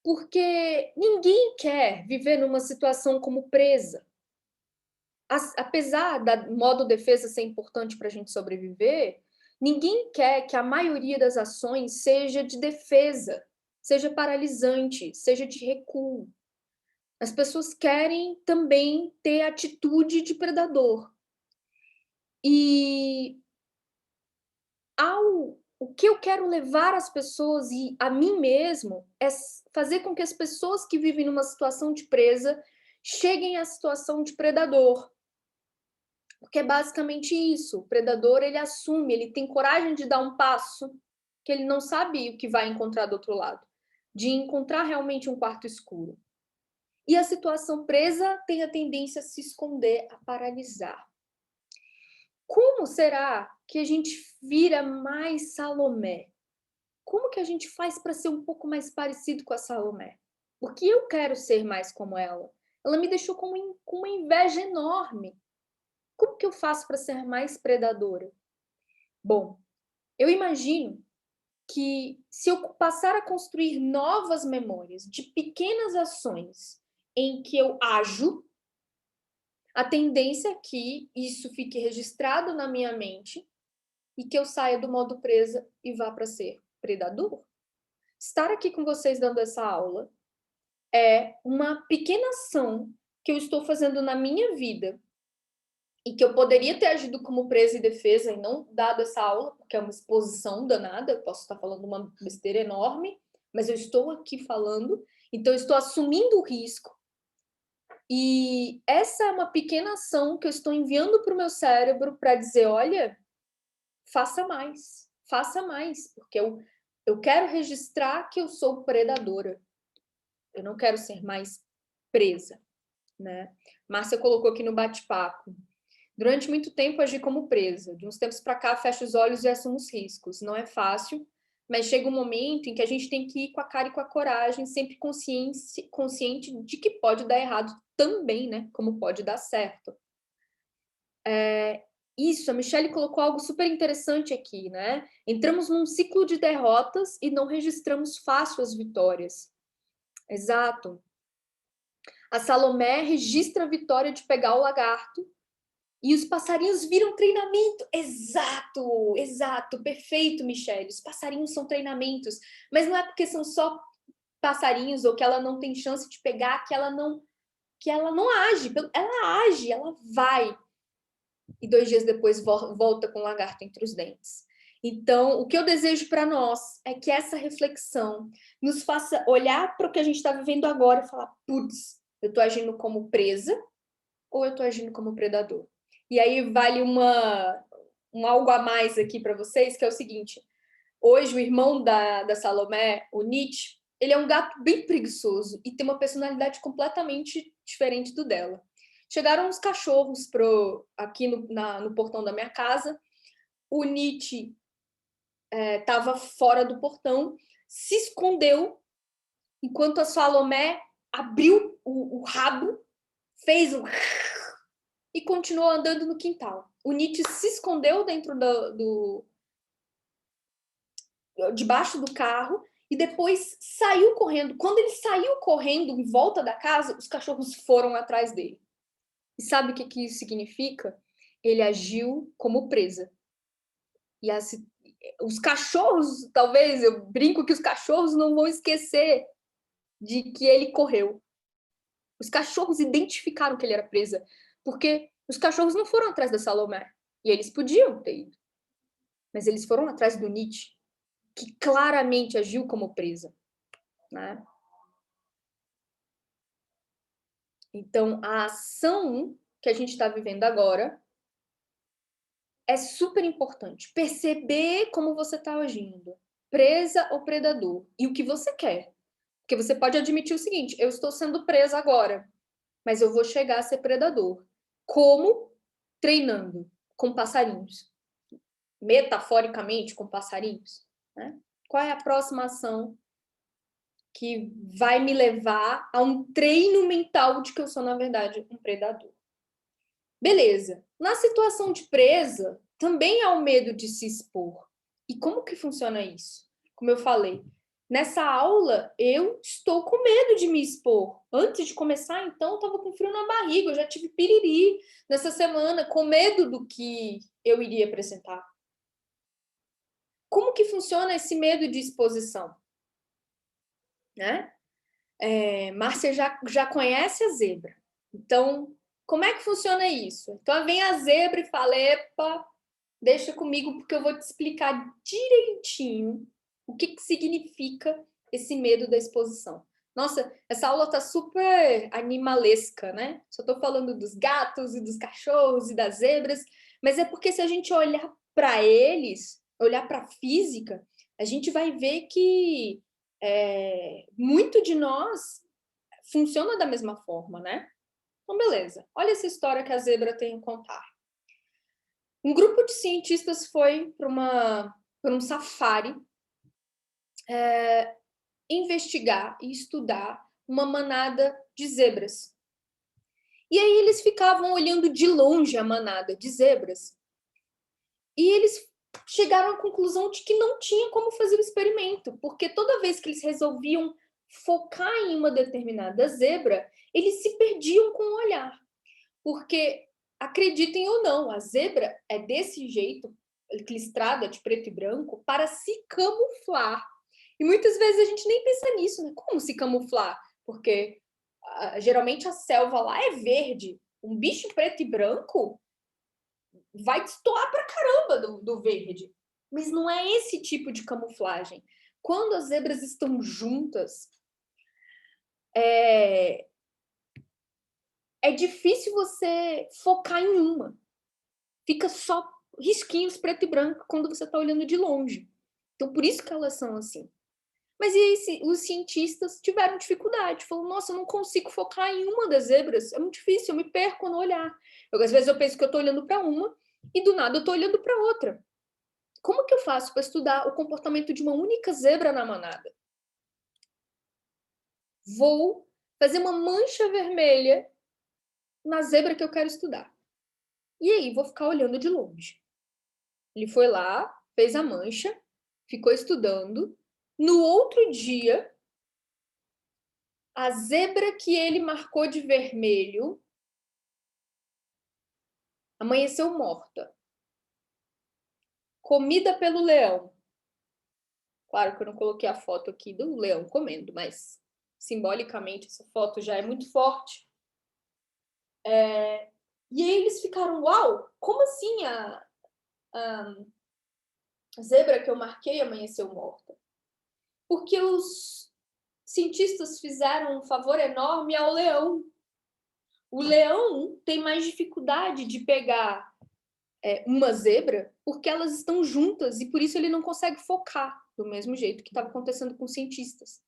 Porque ninguém quer viver numa situação como presa. Apesar da modo defesa ser importante para a gente sobreviver, ninguém quer que a maioria das ações seja de defesa, seja paralisante, seja de recuo. As pessoas querem também ter atitude de predador. E o que eu quero levar as pessoas e a mim mesmo é fazer com que as pessoas que vivem numa situação de presa cheguem à situação de predador. Porque é basicamente isso. O predador, ele assume, ele tem coragem de dar um passo que ele não sabe o que vai encontrar do outro lado, de encontrar realmente um quarto escuro. E a situação presa tem a tendência a se esconder, a paralisar. Como será que a gente vira mais Salomé? Como que a gente faz para ser um pouco mais parecido com a Salomé? Porque eu quero ser mais como ela. Ela me deixou com uma inveja enorme. Como que eu faço para ser mais predadora? Bom, eu imagino que se eu passar a construir novas memórias de pequenas ações em que eu ajo, a tendência é que isso fique registrado na minha mente e que eu saia do modo presa e vá para ser predador. Estar aqui com vocês dando essa aula é uma pequena ação que eu estou fazendo na minha vida e que eu poderia ter agido como presa e defesa e não dado essa aula, porque é uma exposição danada, eu posso estar falando uma besteira enorme, mas eu estou aqui falando, então eu estou assumindo o risco. E essa é uma pequena ação que eu estou enviando para o meu cérebro para dizer, olha, faça mais, porque eu quero registrar que eu sou predadora. Eu não quero ser mais presa, né? Márcia colocou aqui no bate-papo. Durante muito tempo agi como presa. De uns tempos para cá, fecho os olhos e assumo os riscos. Não é fácil, mas chega um momento em que a gente tem que ir com a cara e com a coragem, sempre consciente de que pode dar errado também, né? Como pode dar certo. Isso, a Michelle colocou algo super interessante aqui, né? Entramos num ciclo de derrotas e não registramos fácil as vitórias. Exato. A Salomé registra a vitória de pegar o lagarto e os passarinhos viram treinamento. Exato, perfeito, Michelle. Os passarinhos são treinamentos, mas não é porque são só passarinhos ou que ela não tem chance de pegar que ela não age. Ela age, ela vai. E 2 dias depois volta com o lagarto entre os dentes. Então, o que eu desejo para nós é que essa reflexão nos faça olhar para o que a gente está vivendo agora e falar, putz, eu estou agindo como presa ou eu estou agindo como predador? E aí vale um algo a mais aqui para vocês, que é o seguinte. Hoje, o irmão da Salomé, o Nietzsche, ele é um gato bem preguiçoso e tem uma personalidade completamente diferente do dela. Chegaram uns cachorros aqui no portão da minha casa. O Nietzsche estava fora do portão, se escondeu, enquanto a Salomé abriu o rabo, fez um... e continuou andando no quintal. O Nietzsche se escondeu dentro debaixo do carro e depois saiu correndo. Quando ele saiu correndo em volta da casa, os cachorros foram atrás dele. E sabe o que isso significa? Ele agiu como presa. E os cachorros, talvez, eu brinco que os cachorros não vão esquecer de que ele correu. Os cachorros identificaram que ele era presa, porque os cachorros não foram atrás da Salomé, e eles podiam ter ido. Mas eles foram atrás do Nietzsche, que claramente agiu como presa, né? Então, a ação que a gente está vivendo agora é super importante. Perceber como você está agindo, presa ou predador, e o que você quer. Porque você pode admitir o seguinte: eu estou sendo presa agora, mas eu vou chegar a ser predador. Como? Treinando com passarinhos. Metaforicamente, com passarinhos. Né? Qual é a próxima ação que vai me levar a um treino mental de que eu sou, na verdade, um predador? Beleza. Na situação de presa, também há o medo de se expor. E como que funciona isso? Como eu falei, nessa aula eu estou com medo de me expor. Antes de começar, então, eu estava com frio na barriga, eu já tive piriri nessa semana, com medo do que eu iria apresentar. Como que funciona esse medo de exposição? Né? Márcia já conhece a zebra. Então, como é que funciona isso? Então, vem a zebra e fala: epa, deixa comigo, porque eu vou te explicar direitinho o que significa esse medo da exposição. Nossa, essa aula tá super animalesca, né? Só tô falando dos gatos e dos cachorros e das zebras, mas é porque se a gente olhar para eles, olhar para a física, a gente vai ver que muito de nós funciona da mesma forma, né? Então, beleza. Olha essa história que a zebra tem a contar. Um grupo de cientistas foi para um safari investigar e estudar uma manada de zebras. E aí eles ficavam olhando de longe a manada de zebras e eles chegaram à conclusão de que não tinha como fazer o experimento, porque toda vez que eles resolviam focar em uma determinada zebra, eles se perdiam com o olhar. Porque, acreditem ou não, a zebra é desse jeito, listrada de preto e branco, para se camuflar. E muitas vezes a gente nem pensa nisso, né? Como se camuflar? Porque geralmente a selva lá é verde. Um bicho preto e branco vai destoar pra caramba do verde. Mas não é esse tipo de camuflagem. Quando as zebras estão juntas, é difícil você focar em uma. Fica só risquinhos preto e branco quando você está olhando de longe. Então, por isso que elas são assim. Mas e aí, os cientistas tiveram dificuldade. Falaram: nossa, eu não consigo focar em uma das zebras. É muito difícil, eu me perco no olhar. Às vezes eu penso que eu estou olhando para uma e do nada eu estou olhando para outra. Como que eu faço para estudar o comportamento de uma única zebra na manada? Vou fazer uma mancha vermelha na zebra que eu quero estudar. E aí, vou ficar olhando de longe. Ele foi lá, fez a mancha, ficou estudando. No outro dia, a zebra que ele marcou de vermelho amanheceu morta. Comida pelo leão. Claro que eu não coloquei a foto aqui do leão comendo, mas simbolicamente essa foto já é muito forte. E aí eles ficaram: uau, como assim a zebra que eu marquei amanheceu morta? Porque os cientistas fizeram um favor enorme ao leão. O leão tem mais dificuldade de pegar uma zebra porque elas estão juntas e por isso ele não consegue focar do mesmo jeito que estava acontecendo com os cientistas.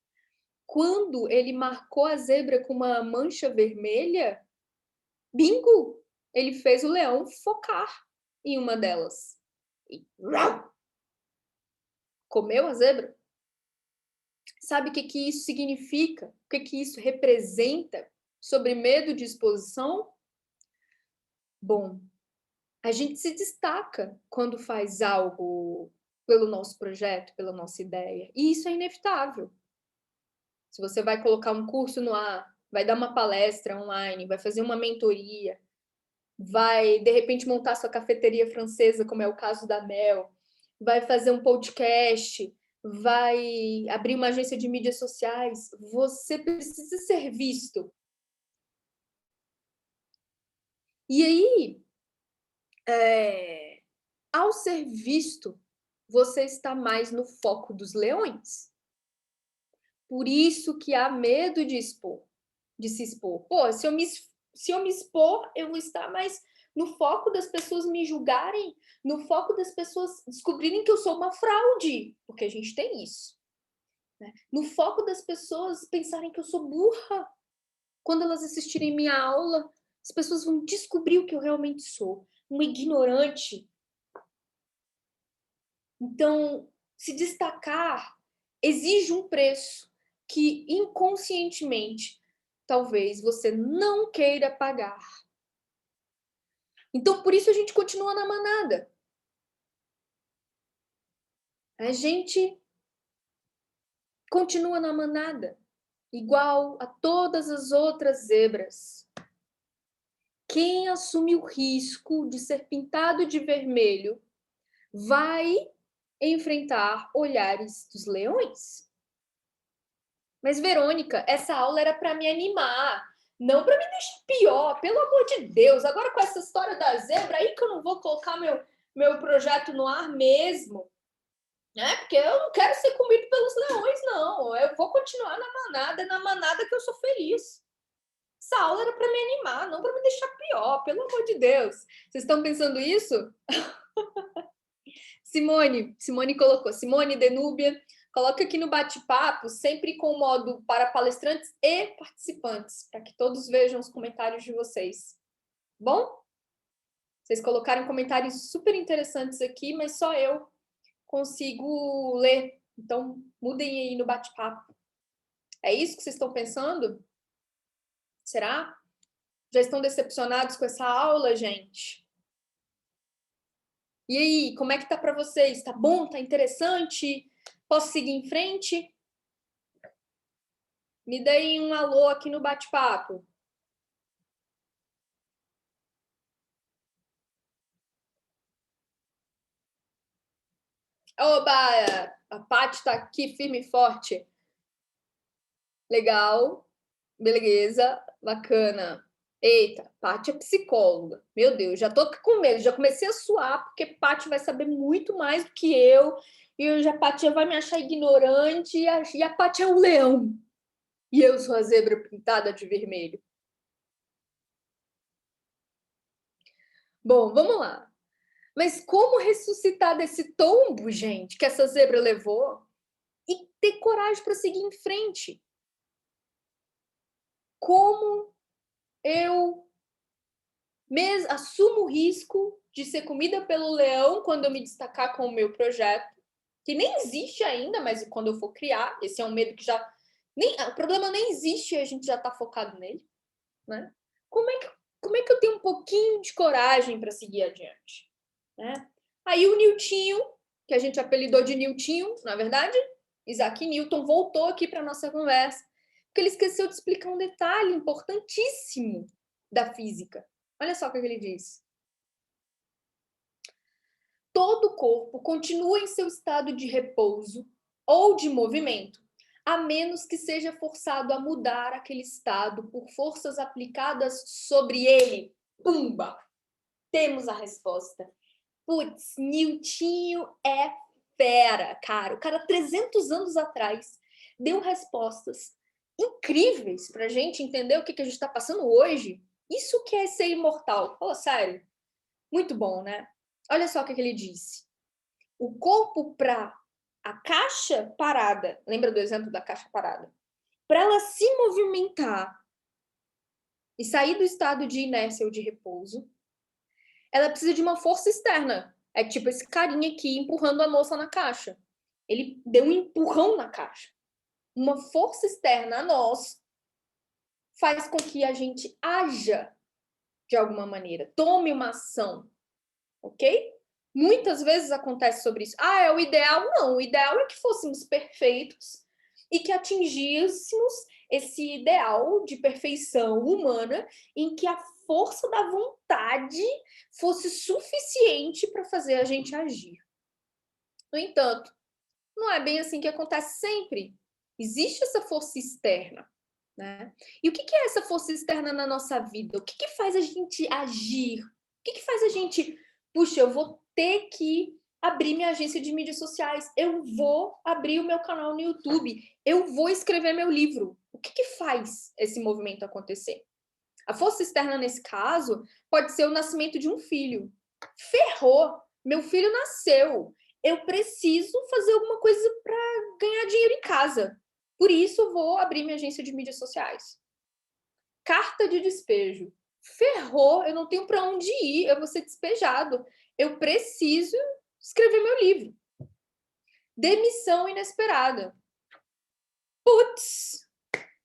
quando ele marcou a zebra com uma mancha vermelha, bingo! Ele fez o leão focar em uma delas. E comeu a zebra. Sabe o que isso significa? O que isso representa sobre medo de exposição? Bom, a gente se destaca quando faz algo pelo nosso projeto, pela nossa ideia. E isso é inevitável. Se você vai colocar um curso no ar, vai dar uma palestra online, vai fazer uma mentoria, vai, de repente, montar sua cafeteria francesa, como é o caso da Mel, vai fazer um podcast, vai abrir uma agência de mídias sociais, você precisa ser visto. E aí, ao ser visto, você está mais no foco dos leões. Por isso que há medo de expor, de se expor. Pô, se eu me expor, eu vou estar mais no foco das pessoas me julgarem, no foco das pessoas descobrirem que eu sou uma fraude, porque a gente tem isso. Né? No foco das pessoas pensarem que eu sou burra. Quando elas assistirem minha aula, as pessoas vão descobrir o que eu realmente sou, uma ignorante. Então, se destacar exige um preço que inconscientemente talvez você não queira pagar. Então, por isso a gente continua na manada. A gente continua na manada, igual a todas as outras zebras. Quem assume o risco de ser pintado de vermelho vai enfrentar olhares dos leões. Mas, Verônica, essa aula era para me animar, não para me deixar pior, pelo amor de Deus. Agora, com essa história da zebra, aí que eu não vou colocar meu projeto no ar mesmo. Né? Porque eu não quero ser comido pelos leões, não. Eu vou continuar na manada que eu sou feliz. Essa aula era para me animar, não para me deixar pior, pelo amor de Deus. Vocês estão pensando isso? Simone colocou. Simone Denúbia, coloca aqui no bate-papo, sempre com o modo para palestrantes e participantes, para que todos vejam os comentários de vocês. Bom? Vocês colocaram comentários super interessantes aqui, mas só eu consigo ler. Então, mudem aí no bate-papo. É isso que vocês estão pensando? Será? Já estão decepcionados com essa aula, gente? E aí, como é que tá para vocês? Tá bom? Tá interessante? Posso seguir em frente? Me deem um alô aqui no bate-papo. Oba! A Paty está aqui firme e forte. Legal. Beleza. Bacana. Eita, Paty é psicóloga. Meu Deus, já tô com medo. Já comecei a suar, porque Paty vai saber muito mais do que eu. E a Paty já vai me achar ignorante. E a Paty é um leão. E eu sou a zebra pintada de vermelho. Bom, vamos lá. Mas como ressuscitar desse tombo, gente, que essa zebra levou e ter coragem para seguir em frente? Como eu assumo o risco de ser comida pelo leão quando eu me destacar com o meu projeto, que nem existe ainda, mas quando eu for criar, esse é um medo que já... o problema nem existe e a gente já está focado nele. Né? Como é que eu tenho um pouquinho de coragem para seguir adiante? Né? Aí o Niltinho, que a gente apelidou de Niltinho, na verdade, Isaac Newton, voltou aqui para a nossa conversa, porque ele esqueceu de explicar um detalhe importantíssimo da física. Olha só o que ele diz. Todo o corpo continua em seu estado de repouso ou de movimento, a menos que seja forçado a mudar aquele estado por forças aplicadas sobre ele. Pumba! Temos a resposta. Putz, Niltinho é fera, cara. O cara, 300 anos atrás, deu respostas incríveis pra gente entender o que a gente tá passando hoje. Isso que é ser imortal. Fala sério. Muito bom, né? Olha só o que ele disse. O corpo para a caixa parada, lembra do exemplo da caixa parada? para ela se movimentar e sair do estado de inércia ou de repouso, ela precisa de uma força externa. É tipo esse carinha aqui empurrando a moça na caixa. Ele deu um empurrão na caixa. Uma força externa a nós faz com que a gente haja de alguma maneira, tome uma ação, ok? Muitas vezes acontece sobre isso. Ah, é o ideal? Não, o ideal é que fôssemos perfeitos e que atingíssemos esse ideal de perfeição humana em que a força da vontade fosse suficiente para fazer a gente agir. No entanto, não é bem assim que acontece sempre. Existe essa força externa, né? E o que é essa força externa na nossa vida? O que faz a gente agir? O que faz a gente, puxa, eu vou ter que abrir minha agência de mídias sociais, eu vou abrir o meu canal no YouTube, eu vou escrever meu livro. O que faz esse movimento acontecer? A força externa, nesse caso, pode ser o nascimento de um filho. Ferrou! Meu filho nasceu. Eu preciso fazer alguma coisa para ganhar dinheiro em casa. Por isso, eu vou abrir minha agência de mídias sociais. Carta de despejo. Ferrou! Eu não tenho para onde ir. Eu vou ser despejado. Eu preciso escrever meu livro. Demissão inesperada. Putz!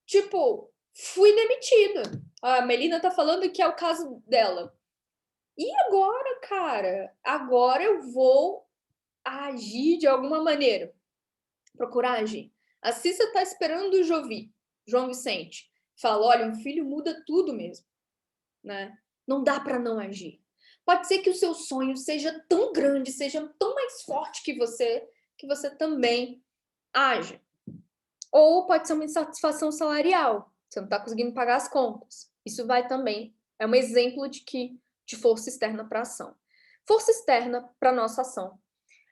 Tipo, fui demitida. A Melina tá falando que é o caso dela. E agora, cara? Agora eu vou agir de alguma maneira. Procurar agir. A Cissa tá esperando o João Vicente. Fala, olha, um filho muda tudo mesmo, né? Não dá para não agir. Pode ser que o seu sonho seja tão grande, seja tão mais forte que você também age. Ou pode ser uma insatisfação salarial. Você não está conseguindo pagar as contas. Isso vai também. É um exemplo de força externa para ação. Força externa para nossa ação.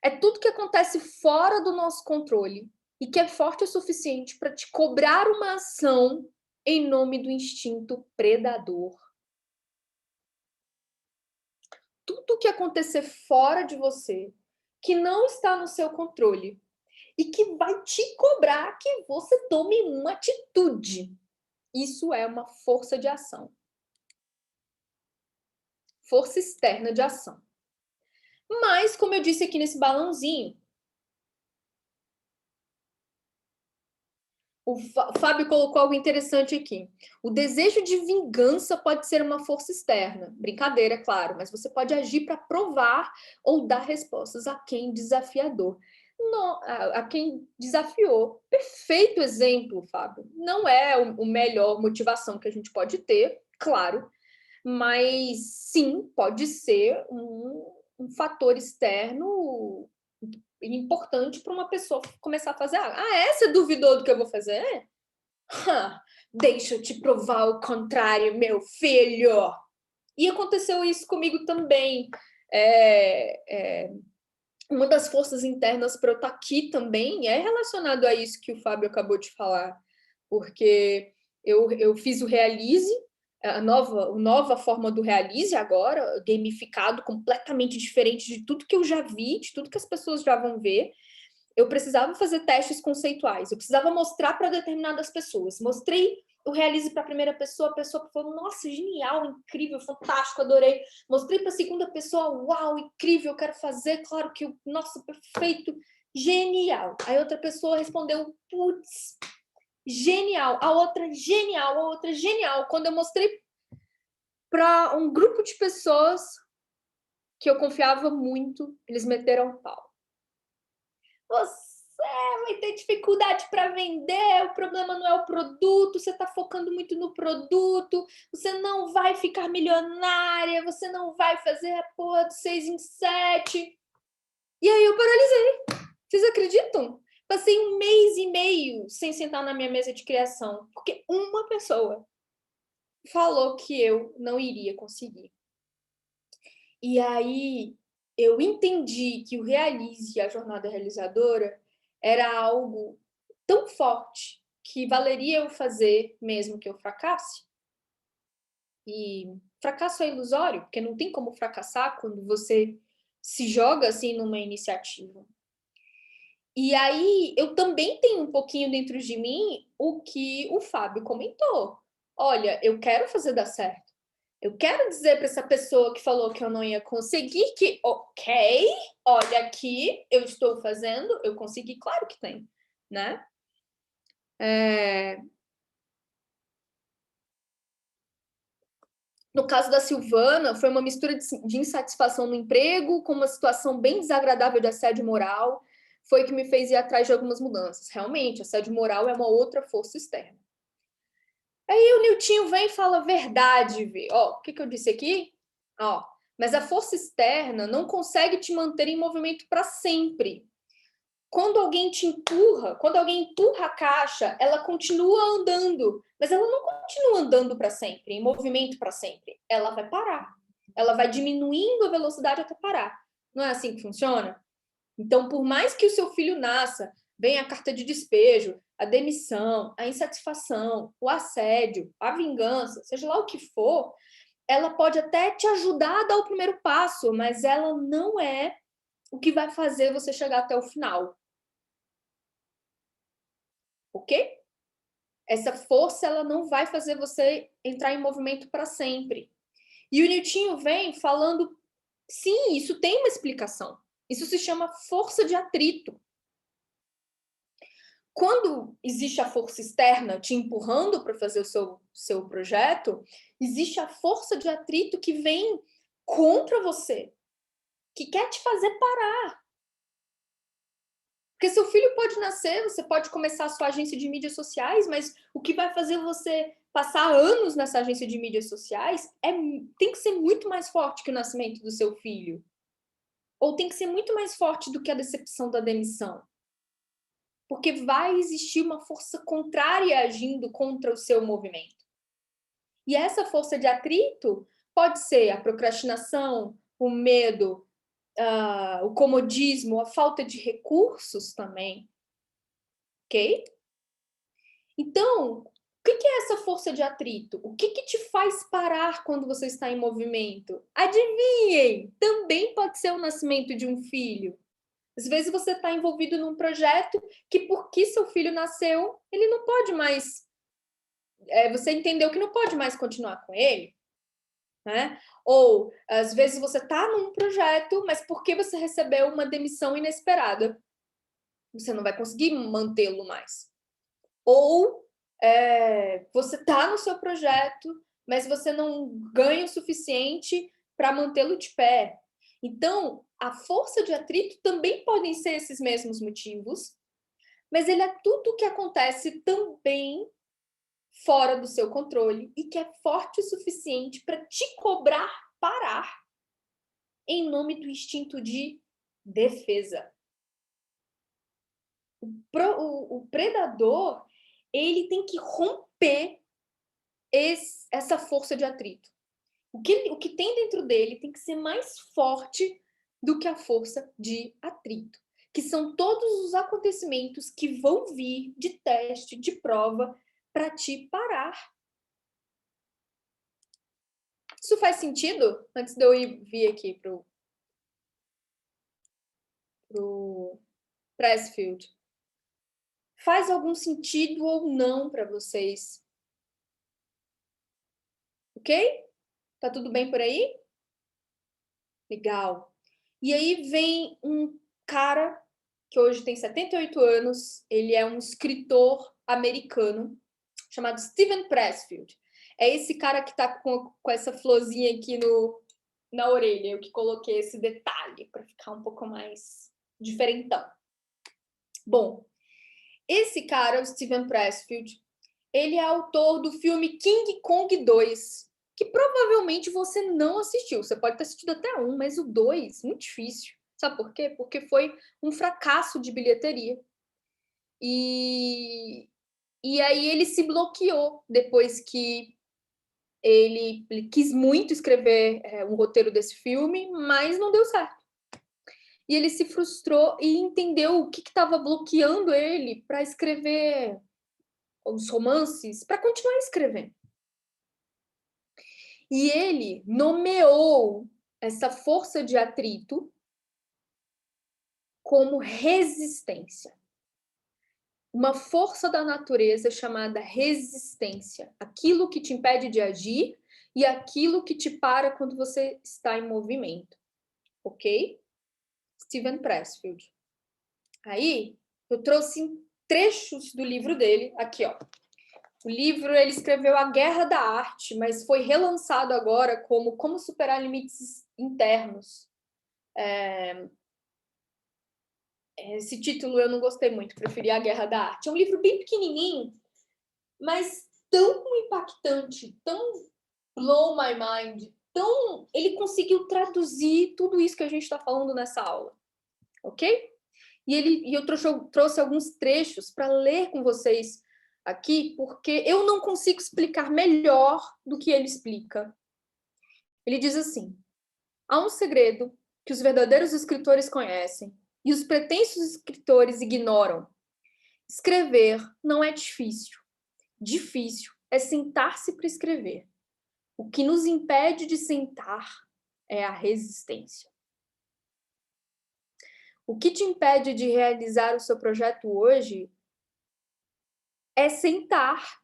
É tudo que acontece fora do nosso controle e que é forte o suficiente para te cobrar uma ação em nome do instinto predador. Tudo que acontecer fora de você, que não está no seu controle e que vai te cobrar que você tome uma atitude. Isso é uma força de ação. Força externa de ação. Mas, como eu disse aqui nesse balãozinho, o Fábio colocou algo interessante aqui. O desejo de vingança pode ser uma força externa. Brincadeira, é claro, mas você pode agir para provar ou dar respostas a quem desafiador. A quem desafiou. Perfeito exemplo, Fábio. Não é o melhor motivação que a gente pode ter, claro, mas sim, pode ser um fator externo importante para uma pessoa começar a fazer. Você duvidou do que eu vou fazer? Deixa eu te provar o contrário, meu filho. E aconteceu isso comigo também. Uma das forças internas para eu estar aqui também é relacionado a isso que o Fábio acabou de falar, porque eu fiz o Realize, a nova forma do Realize agora, gamificado, completamente diferente de tudo que eu já vi, de tudo que as pessoas já vão ver. Eu precisava fazer testes conceituais, eu precisava mostrar para determinadas pessoas. Mostrei o Realize para a primeira pessoa, a pessoa falou, nossa, genial, incrível, fantástico, adorei. Mostrei para a segunda pessoa, uau, incrível, quero fazer, claro que, nossa, perfeito, genial. Aí outra pessoa respondeu, putz, genial. A outra, genial. A outra, genial. Quando eu mostrei para um grupo de pessoas que eu confiava muito, eles meteram o pau. Você vai ter dificuldade para vender, o problema não é o produto, você está focando muito no produto, você não vai ficar milionária, você não vai fazer a porra do 6 em 7. E aí eu paralisei. Vocês acreditam? Passei 1 mês e meio sem sentar na minha mesa de criação, porque uma pessoa falou que eu não iria conseguir. E aí eu entendi que o Realize, a jornada realizadora, era algo tão forte que valeria eu fazer mesmo que eu fracasse. E fracasso é ilusório, porque não tem como fracassar quando você se joga assim numa iniciativa. E aí, eu também tenho um pouquinho dentro de mim o que o Fábio comentou. Olha, eu quero fazer dar certo. Eu quero dizer para essa pessoa que falou que eu não ia conseguir que, ok, olha aqui, eu estou fazendo, eu consegui, claro que tem, né? No caso da Silvana, foi uma mistura de insatisfação no emprego com uma situação bem desagradável de assédio moral, foi que me fez ir atrás de algumas mudanças. Realmente, assédio moral é uma outra força externa. Aí o Niltinho vem e fala verdade, Vê. Ó, o que eu disse aqui? Ó, mas a força externa não consegue te manter em movimento para sempre. Quando alguém te empurra, quando alguém empurra a caixa, ela continua andando, mas ela não continua andando para sempre, em movimento para sempre. Ela vai parar. Ela vai diminuindo a velocidade até parar. Não é assim que funciona? Então, por mais que o seu filho nasça, venha a carta de despejo, a demissão, a insatisfação, o assédio, a vingança, seja lá o que for, ela pode até te ajudar a dar o primeiro passo, mas ela não é o que vai fazer você chegar até o final. Ok? Essa força ela não vai fazer você entrar em movimento para sempre. E o Newton vem falando, sim, isso tem uma explicação. Isso se chama força de atrito. Quando existe a força externa te empurrando para fazer o seu projeto, existe a força de atrito que vem contra você, que quer te fazer parar. Porque seu filho pode nascer, você pode começar a sua agência de mídias sociais, mas o que vai fazer você passar anos nessa agência de mídias sociais tem que ser muito mais forte que o nascimento do seu filho. Ou tem que ser muito mais forte do que a decepção da demissão. Porque vai existir uma força contrária agindo contra o seu movimento. E essa força de atrito pode ser a procrastinação, o medo, o comodismo, a falta de recursos também. Ok? Então, o que é essa força de atrito? O que te faz parar quando você está em movimento? Adivinhem! Também pode ser o nascimento de um filho. Às vezes você está envolvido num projeto que, porque seu filho nasceu, ele não pode mais. Você entendeu que não pode mais continuar com ele, né? Ou às vezes você está num projeto, mas porque você recebeu uma demissão inesperada, você não vai conseguir mantê-lo mais. Ou você está no seu projeto, mas você não ganha o suficiente para mantê-lo de pé. Então, a força de atrito também podem ser esses mesmos motivos, mas ele é tudo o que acontece também fora do seu controle e que é forte o suficiente para te cobrar parar em nome do instinto de defesa. O predador, ele tem que romper essa força de atrito. O que tem dentro dele tem que ser mais forte do que a força de atrito, que são todos os acontecimentos que vão vir de teste, de prova, para te parar. Isso faz sentido? Antes de eu vir aqui para o Pressfield. Faz algum sentido ou não para vocês? Ok? Tá tudo bem por aí? Legal. E aí vem um cara que hoje tem 78 anos, ele é um escritor americano chamado Steven Pressfield. É esse cara que está com essa florzinha aqui na orelha, eu que coloquei esse detalhe para ficar um pouco mais diferentão. Bom, esse cara, o Steven Pressfield, ele é autor do filme King Kong 2, que provavelmente você não assistiu. Você pode ter assistido até um, mas o 2, muito difícil. Sabe por quê? Porque foi um fracasso de bilheteria. E aí ele se bloqueou depois que ele quis muito escrever um roteiro desse filme, mas não deu certo. E ele se frustrou e entendeu o que estava bloqueando ele para escrever os romances, para continuar escrevendo. E ele nomeou essa força de atrito como resistência. Uma força da natureza chamada resistência. Aquilo que te impede de agir e aquilo que te para quando você está em movimento. Ok? Steven Pressfield. Aí, eu trouxe trechos do livro dele, aqui, ó. O livro, ele escreveu A Guerra da Arte, mas foi relançado agora como Como Superar Limites Internos. Esse título eu não gostei muito, preferi A Guerra da Arte. É um livro bem pequenininho, mas tão impactante, tão blow my mind, tão... Ele conseguiu traduzir tudo isso que a gente está falando nessa aula, ok? E eu trouxe alguns trechos para ler com vocês aqui, porque eu não consigo explicar melhor do que ele explica. Ele diz assim: há um segredo que os verdadeiros escritores conhecem e os pretensos escritores ignoram. Escrever não é difícil. Difícil é sentar-se para escrever. O que nos impede de sentar é a resistência. O que te impede de realizar o seu projeto hoje é sentar,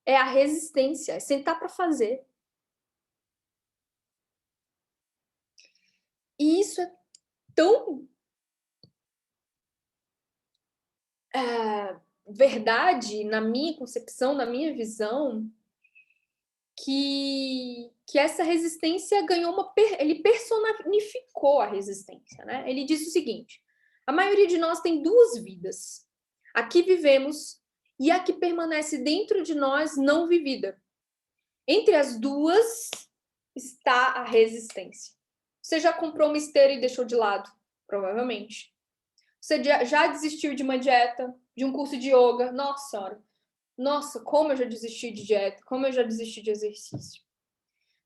é a resistência, é sentar para fazer. E isso é tão verdade na minha concepção, na minha visão, que essa resistência ganhou ele personificou a resistência, né? Ele disse o seguinte: a maioria de nós tem duas vidas. Aqui vivemos e a que permanece dentro de nós não vivida. Entre as duas está a resistência. Você já comprou uma esteira e deixou de lado? Provavelmente. Você já desistiu de uma dieta, de um curso de yoga? Nossa senhora. Nossa, como eu já desisti de dieta, como eu já desisti de exercício.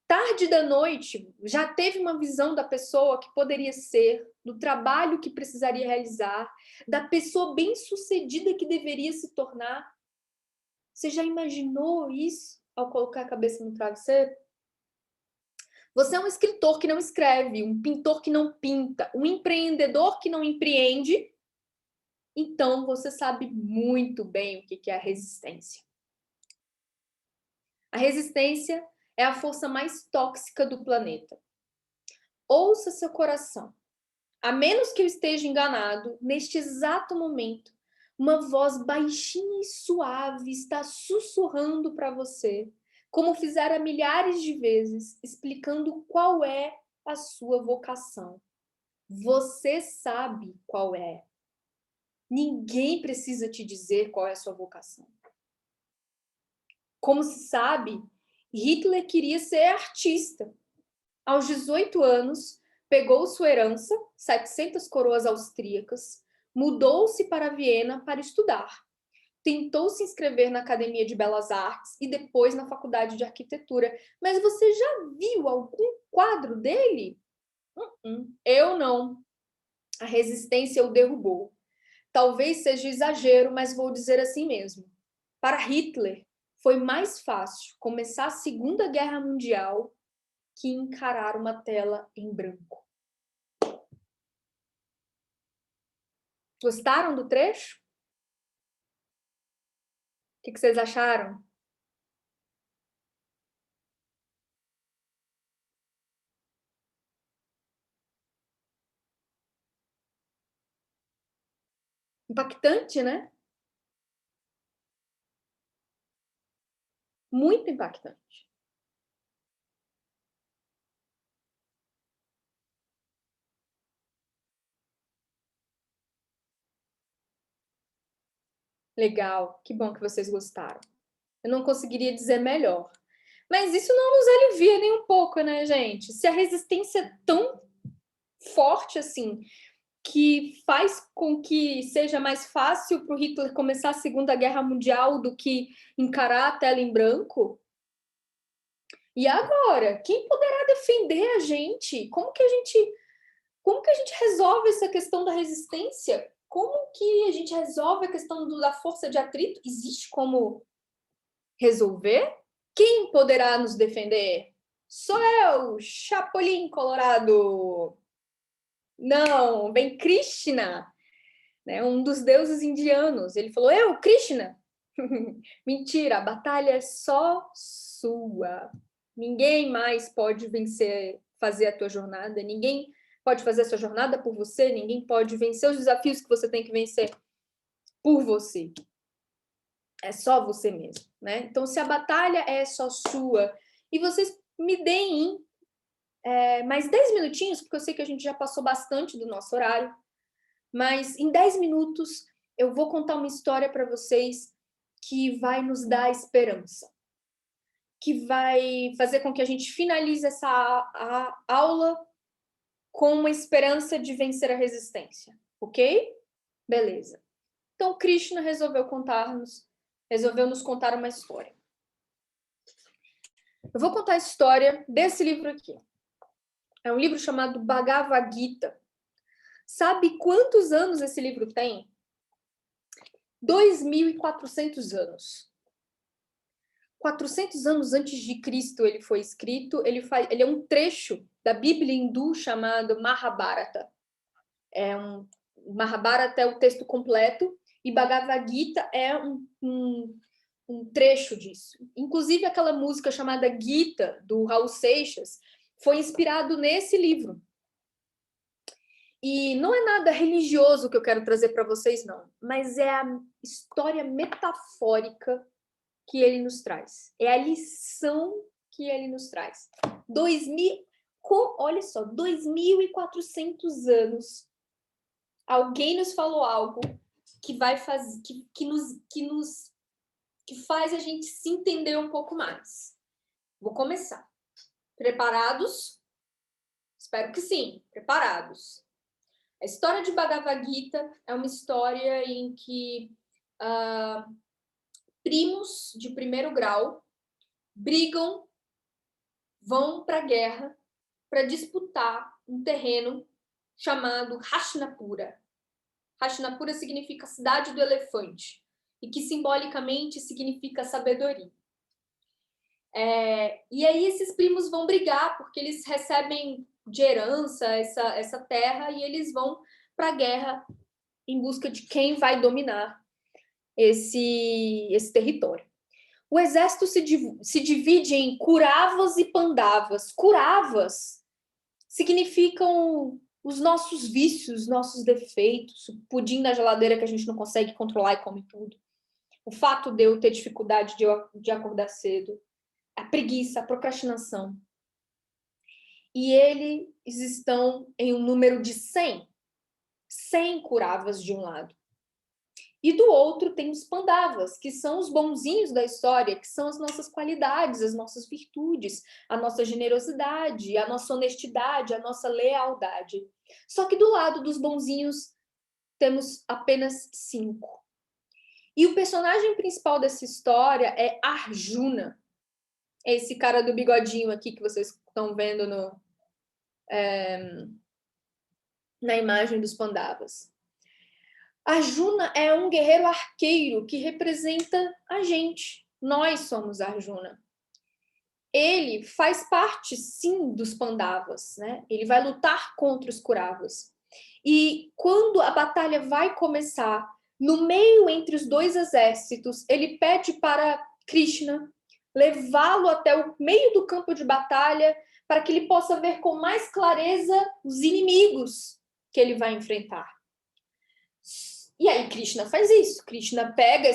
Tarde da noite, já teve uma visão da pessoa que poderia ser, do trabalho que precisaria realizar, da pessoa bem-sucedida que deveria se tornar. Você já imaginou isso ao colocar a cabeça no travesseiro? Você é um escritor que não escreve, um pintor que não pinta, um empreendedor que não empreende. Então, você sabe muito bem o que é a resistência. A resistência é a força mais tóxica do planeta. Ouça seu coração. A menos que eu esteja enganado, neste exato momento, uma voz baixinha e suave está sussurrando para você, como fizera milhares de vezes, explicando qual é a sua vocação. Você sabe qual é. Ninguém precisa te dizer qual é a sua vocação. Como se sabe, Hitler queria ser artista. Aos 18 anos, pegou sua herança, 700 coroas austríacas, mudou-se para Viena para estudar. Tentou se inscrever na Academia de Belas Artes e depois na Faculdade de Arquitetura. Mas você já viu algum quadro dele? Eu não. A resistência o derrubou. Talvez seja exagero, mas vou dizer assim mesmo. Para Hitler, foi mais fácil começar a Segunda Guerra Mundial que encarar uma tela em branco. Gostaram do trecho? O que vocês acharam? Impactante, né? Muito impactante. Legal, que bom que vocês gostaram. Eu não conseguiria dizer melhor. Mas isso não nos alivia nem um pouco, né, gente? Se a resistência é tão forte assim, que faz com que seja mais fácil para o Hitler começar a Segunda Guerra Mundial do que encarar a tela em branco. E agora, quem poderá defender a gente? Como que a gente resolve essa questão da resistência? Como que a gente resolve a questão da força de atrito? Existe como resolver? Quem poderá nos defender? Sou eu, Chapolin Colorado! Não, vem Krishna, né? Um dos deuses indianos. Ele falou, eu, Krishna. Mentira, a batalha é só sua. Ninguém mais pode vencer, fazer a tua jornada. Ninguém pode fazer a sua jornada por você. Ninguém pode vencer os desafios que você tem que vencer por você. É só você mesmo, né? Então, se a batalha é só sua, e vocês me deem mais 10 minutinhos, porque eu sei que a gente já passou bastante do nosso horário, mas em 10 minutos eu vou contar uma história para vocês que vai nos dar esperança, que vai fazer com que a gente finalize essa aula com uma esperança de vencer a resistência, ok? Beleza. Então, Krishna resolveu nos contar uma história. Eu vou contar a história desse livro aqui. É um livro chamado Bhagavad Gita. Sabe quantos anos esse livro tem? 2.400 anos. 400 anos antes de Cristo ele foi escrito. Ele é um trecho da Bíblia hindu chamado Mahabharata. Mahabharata é o texto completo e Bhagavad Gita é um trecho disso. Inclusive, aquela música chamada Gita, do Raul Seixas, foi inspirado nesse livro. E não é nada religioso que eu quero trazer para vocês, não. Mas é a história metafórica que ele nos traz. É a lição que ele nos traz. Olha só, 2.400 anos. Alguém nos falou algo que vai fazer, que faz a gente se entender um pouco mais. Vou começar. Preparados? Espero que sim. Preparados. A história de Bhagavad Gita é uma história em que primos de primeiro grau brigam, vão para a guerra para disputar um terreno chamado Hastinapura. Hastinapura significa cidade do elefante e que simbolicamente significa sabedoria. E aí esses primos vão brigar porque eles recebem de herança essa terra e eles vão para a guerra em busca de quem vai dominar esse território. O exército se divide em Kuravas e Pandavas. Kuravas significam os nossos vícios, nossos defeitos, o pudim da geladeira que a gente não consegue controlar e come tudo. O fato de eu ter dificuldade de acordar cedo, a preguiça, a procrastinação. E eles estão em um número de 100. 100 Kuravas de um lado. E do outro tem os Pandavas, que são os bonzinhos da história, que são as nossas qualidades, as nossas virtudes, a nossa generosidade, a nossa honestidade, a nossa lealdade. Só que do lado dos bonzinhos temos apenas 5. E o personagem principal dessa história é Arjuna. É esse cara do bigodinho aqui que vocês estão vendo na imagem dos Pandavas. Arjuna é um guerreiro arqueiro que representa a gente. Nós somos Arjuna. Ele faz parte, sim, dos Pandavas, né? Ele vai lutar contra os Kuravas. E quando a batalha vai começar, no meio entre os dois exércitos, ele pede para Krishna levá-lo até o meio do campo de batalha para que ele possa ver com mais clareza os inimigos que ele vai enfrentar. E aí Krishna faz isso. Krishna pega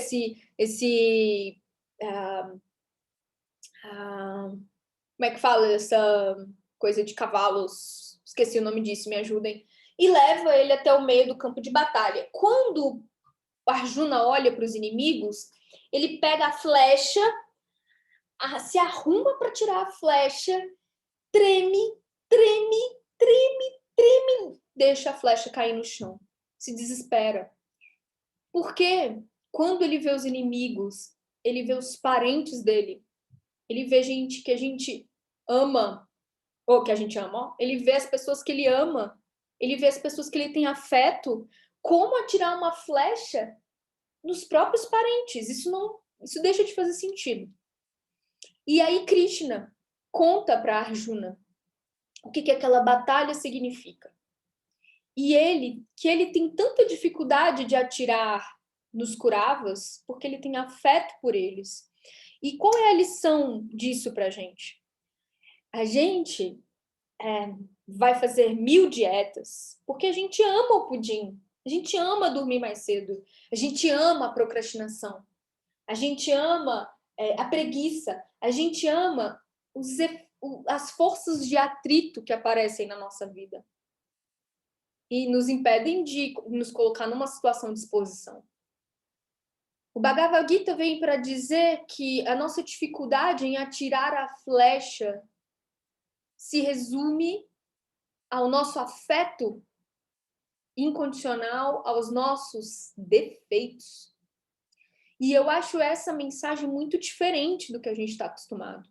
como é que fala essa coisa de cavalos? Esqueci o nome disso, me ajudem. E leva ele até o meio do campo de batalha. Quando Arjuna olha para os inimigos, ele pega a flecha, se arruma para tirar a flecha, treme, deixa a flecha cair no chão. Se desespera. Porque quando ele vê os inimigos, ele vê os parentes dele, ele vê gente que a gente ama, ou que a gente ama, ó. Ele vê as pessoas que ele ama, ele vê as pessoas que ele tem afeto. Como atirar uma flecha nos próprios parentes? Isso deixa de fazer sentido. E aí Krishna conta para Arjuna o que aquela batalha significa. que ele tem tanta dificuldade de atirar nos curavas porque ele tem afeto por eles. E qual é a lição disso para a gente? A gente vai fazer 1000 dietas porque a gente ama o pudim, a gente ama dormir mais cedo, a gente ama a procrastinação, a gente ama a preguiça, a gente ama as forças de atrito que aparecem na nossa vida e nos impedem de nos colocar numa situação de exposição. O Bhagavad Gita vem para dizer que a nossa dificuldade em atirar a flecha se resume ao nosso afeto incondicional, aos nossos defeitos. E eu acho essa mensagem muito diferente do que a gente está acostumado.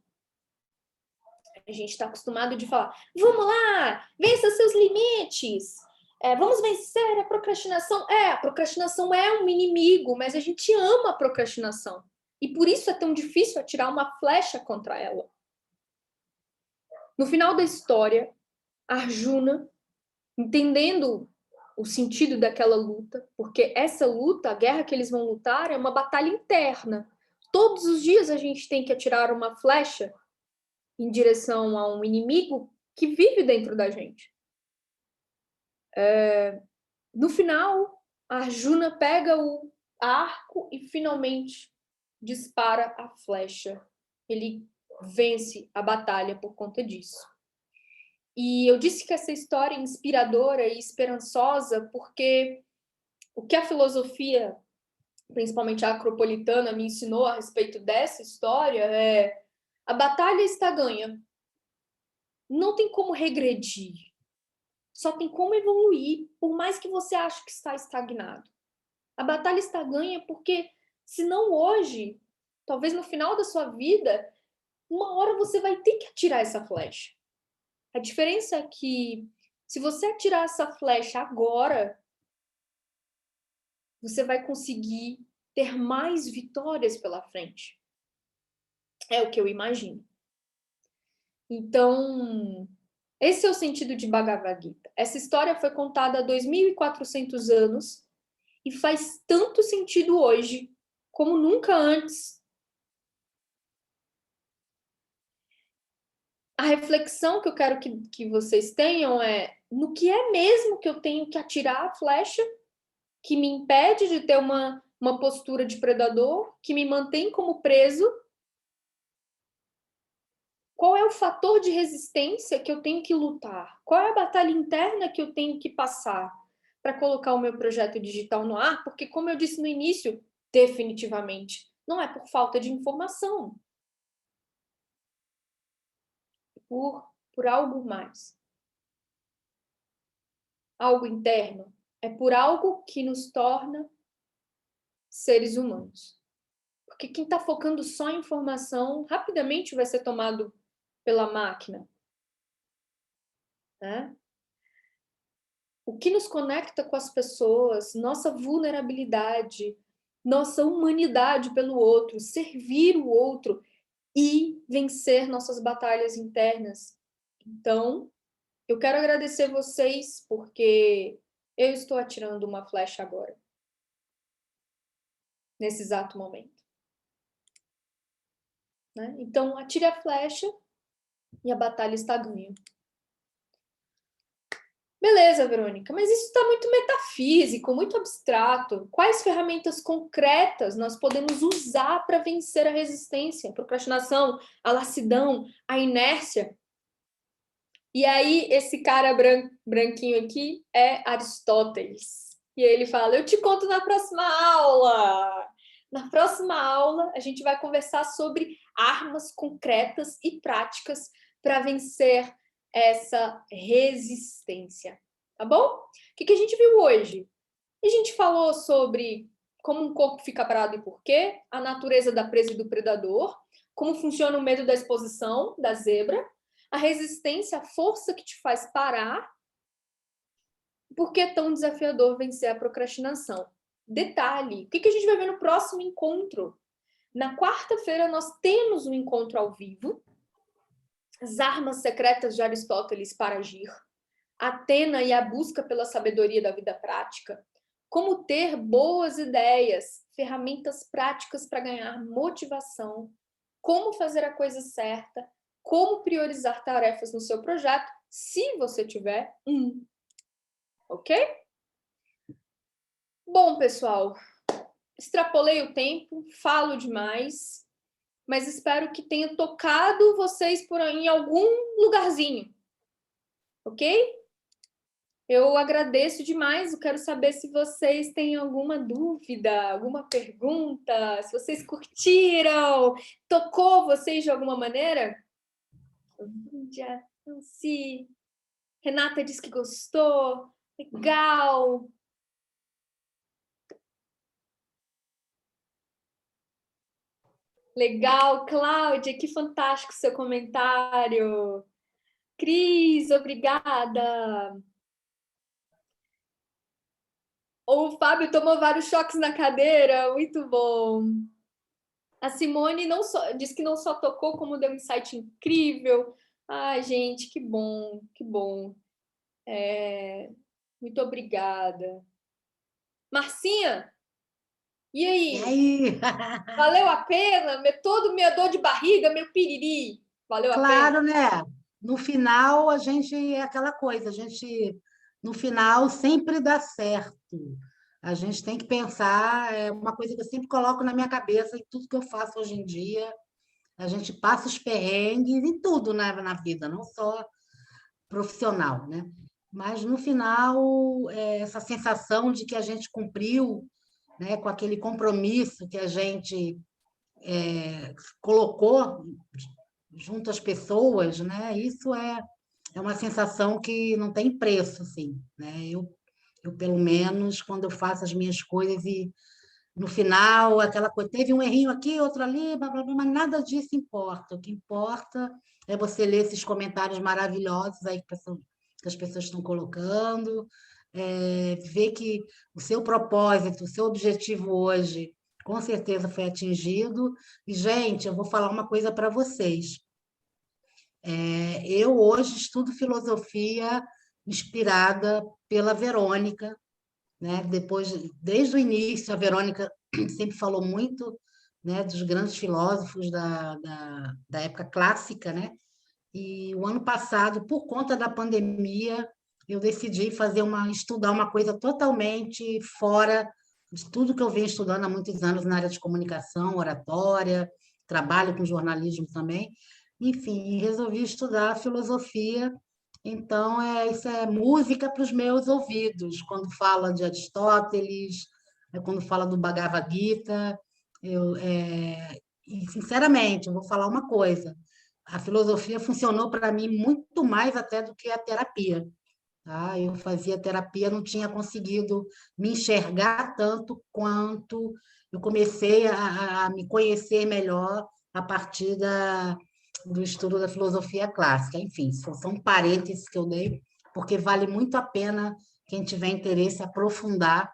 A gente está acostumado de falar, vamos lá, vença seus limites, vamos vencer a procrastinação. A procrastinação é um inimigo, mas a gente ama a procrastinação. E por isso é tão difícil atirar uma flecha contra ela. No final da história, Arjuna, entendendo o sentido daquela luta, porque essa luta, a guerra que eles vão lutar, é uma batalha interna. Todos os dias a gente tem que atirar uma flecha em direção a um inimigo que vive dentro da gente. No final, Arjuna pega o arco e finalmente dispara a flecha. Ele vence a batalha por conta disso. E eu disse que essa história é inspiradora e esperançosa porque o que a filosofia, principalmente a acropolitana, me ensinou a respeito dessa história é: a batalha está ganha. Não tem como regredir. Só tem como evoluir, por mais que você ache que está estagnado. A batalha está ganha porque, se não hoje, talvez no final da sua vida, uma hora você vai ter que atirar essa flecha. A diferença é que, se você atirar essa flecha agora, você vai conseguir ter mais vitórias pela frente. É o que eu imagino. Então, esse é o sentido de Bhagavad Gita. Essa história foi contada há 2.400 anos e faz tanto sentido hoje como nunca antes. A reflexão que eu quero que vocês tenham é: no que é mesmo que eu tenho que atirar a flecha que me impede de ter uma postura de predador, que me mantém como preso? Qual é o fator de resistência que eu tenho que lutar? Qual é a batalha interna que eu tenho que passar para colocar o meu projeto digital no ar? Porque, como eu disse no início, definitivamente, não é por falta de informação. Por algo mais. Algo interno. É por algo que nos torna seres humanos. Porque quem está focando só em informação, rapidamente vai ser tomado pela máquina. Né? O que nos conecta com as pessoas, nossa vulnerabilidade, nossa humanidade pelo outro, servir o outro e vencer nossas batalhas internas. Então, eu quero agradecer vocês porque eu estou atirando uma flecha agora, nesse exato momento. Né? Então, atire a flecha e a batalha está ganha. Beleza, Verônica, mas isso está muito metafísico, muito abstrato. Quais ferramentas concretas nós podemos usar para vencer a resistência, a procrastinação, a lassidão, a inércia? E aí, esse cara branquinho aqui é Aristóteles. E ele fala: eu te conto na próxima aula. Na próxima aula, a gente vai conversar sobre armas concretas e práticas para vencer essa resistência, tá bom? O que a gente viu hoje? A gente falou sobre como um corpo fica parado e por quê, a natureza da presa e do predador, como funciona o medo da exposição da zebra, a resistência, a força que te faz parar, por que é tão desafiador vencer a procrastinação. Detalhe, o que a gente vai ver no próximo encontro? Na quarta-feira nós temos um encontro ao vivo, as armas secretas de Aristóteles para agir. Atena e a busca pela sabedoria da vida prática, como ter boas ideias, ferramentas práticas para ganhar motivação, como fazer a coisa certa, como priorizar tarefas no seu projeto, se você tiver um. Ok? Bom, pessoal, extrapolei o tempo, falo demais, mas espero que tenha tocado vocês em algum lugarzinho. Ok? Eu agradeço demais. Eu quero saber se vocês têm alguma dúvida, alguma pergunta, se vocês curtiram, tocou vocês de alguma maneira? Índia, Nancy, Renata disse que gostou. Legal. Legal, Cláudia, que fantástico seu comentário. Cris, obrigada. O Fábio tomou vários choques na cadeira, muito bom. A Simone disse que não só tocou, como deu um insight incrível. Ai, gente, que bom, que bom. Muito obrigada. Marcinha, e E aí? aí? Valeu a pena? Todo minha dor de barriga, meu piriri. Valeu a pena? Claro, né? No final, a gente é aquela coisa, a gente, no final, sempre dá certo. A gente tem que pensar, é uma coisa que eu sempre coloco na minha cabeça em tudo que eu faço hoje em dia. A gente passa os perrengues em tudo na vida, não só profissional, né? Mas no final, essa sensação de que a gente cumpriu, né, com aquele compromisso que a gente colocou junto às pessoas, né? Isso é uma sensação que não tem preço, assim, né? Eu, pelo menos, quando eu faço as minhas coisas e no final, aquela coisa, teve um errinho aqui, outro ali, blá, blá, blá, mas nada disso importa. O que importa é você ler esses comentários maravilhosos aí que as pessoas estão colocando, ver que o seu propósito, o seu objetivo hoje, com certeza foi atingido. E, gente, eu vou falar uma coisa para vocês. Eu hoje estudo filosofia inspirada pela Verônica, né? Depois, desde o início, a Verônica sempre falou muito, né, dos grandes filósofos da época clássica, né? E o ano passado, por conta da pandemia, eu decidi estudar uma coisa totalmente fora de tudo que eu venho estudando há muitos anos na área de comunicação, oratória, trabalho com jornalismo também. Enfim, resolvi estudar filosofia. Então, isso é música para os meus ouvidos, quando fala de Aristóteles, quando fala do Bhagavad Gita. E, sinceramente, eu vou falar uma coisa: a filosofia funcionou para mim muito mais até do que a terapia. Tá? Eu fazia terapia, não tinha conseguido me enxergar tanto quanto eu comecei a me conhecer melhor a partir do estudo da filosofia clássica. Enfim, são parênteses que eu dei, porque vale muito a pena quem tiver interesse aprofundar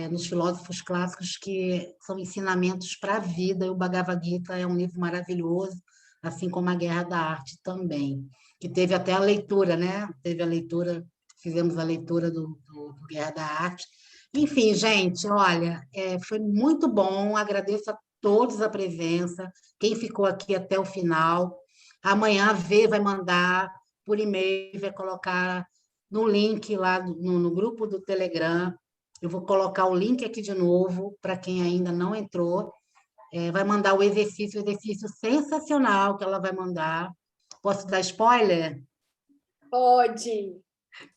nos filósofos clássicos, que são ensinamentos para a vida, e o Bhagavad Gita é um livro maravilhoso, assim como a Guerra da Arte também, que teve até a leitura, né? Teve a leitura, fizemos a leitura do Guerra da Arte. Enfim, gente, olha, foi muito bom, agradeço a todos a presença, quem ficou aqui até o final. Amanhã a V vai mandar por e-mail, vai colocar no link lá no grupo do Telegram. Eu vou colocar o link aqui de novo para quem ainda não entrou. Vai mandar o exercício sensacional que ela vai mandar. Posso dar spoiler? Pode.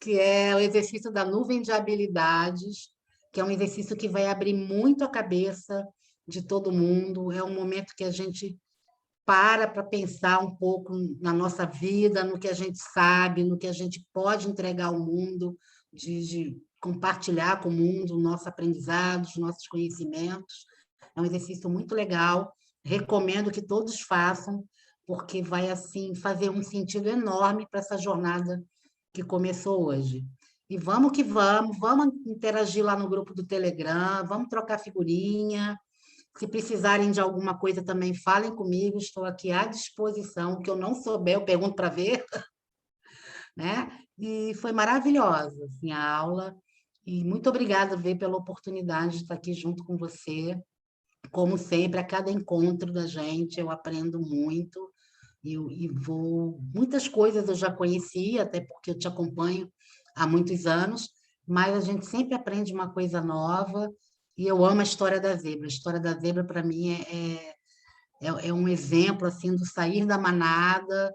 Que é o exercício da nuvem de habilidades, que é um exercício que vai abrir muito a cabeça de todo mundo. É um momento que a gente para pensar um pouco na nossa vida, no que a gente sabe, no que a gente pode entregar ao mundo, de compartilhar com o mundo o nosso aprendizado, os nossos conhecimentos. É um exercício muito legal, recomendo que todos façam, porque vai assim fazer um sentido enorme para essa jornada que começou hoje. E vamos que vamos interagir lá no grupo do Telegram, vamos trocar figurinha. Se precisarem de alguma coisa também, falem comigo, estou aqui à disposição. O que eu não souber, eu pergunto para ver, né? e foi maravilhosa, assim, a aula. E muito obrigada, Vê, pela oportunidade de estar aqui junto com você. Como sempre, a cada encontro da gente, eu aprendo muito e vou. Muitas coisas eu já conhecia, até porque eu te acompanho há muitos anos, mas a gente sempre aprende uma coisa nova e eu amo a história da zebra. A história da zebra, para mim, é um exemplo assim do sair da manada,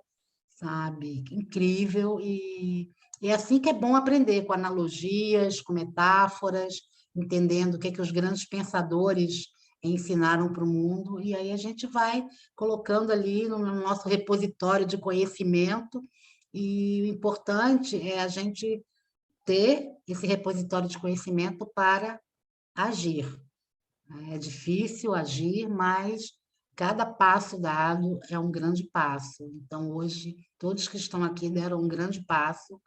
sabe? Incrível. E é assim que é bom aprender, com analogias, com metáforas, entendendo o que é que os grandes pensadores ensinaram para o mundo, e aí a gente vai colocando ali no nosso repositório de conhecimento, e o importante é a gente ter esse repositório de conhecimento para agir. É difícil agir, mas cada passo dado é um grande passo. Então, hoje, todos que estão aqui deram um grande passo.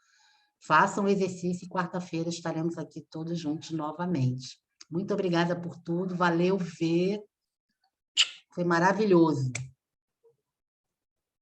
Façam o exercício e quarta-feira estaremos aqui todos juntos novamente. Muito obrigada por tudo. Valeu ver. Foi maravilhoso.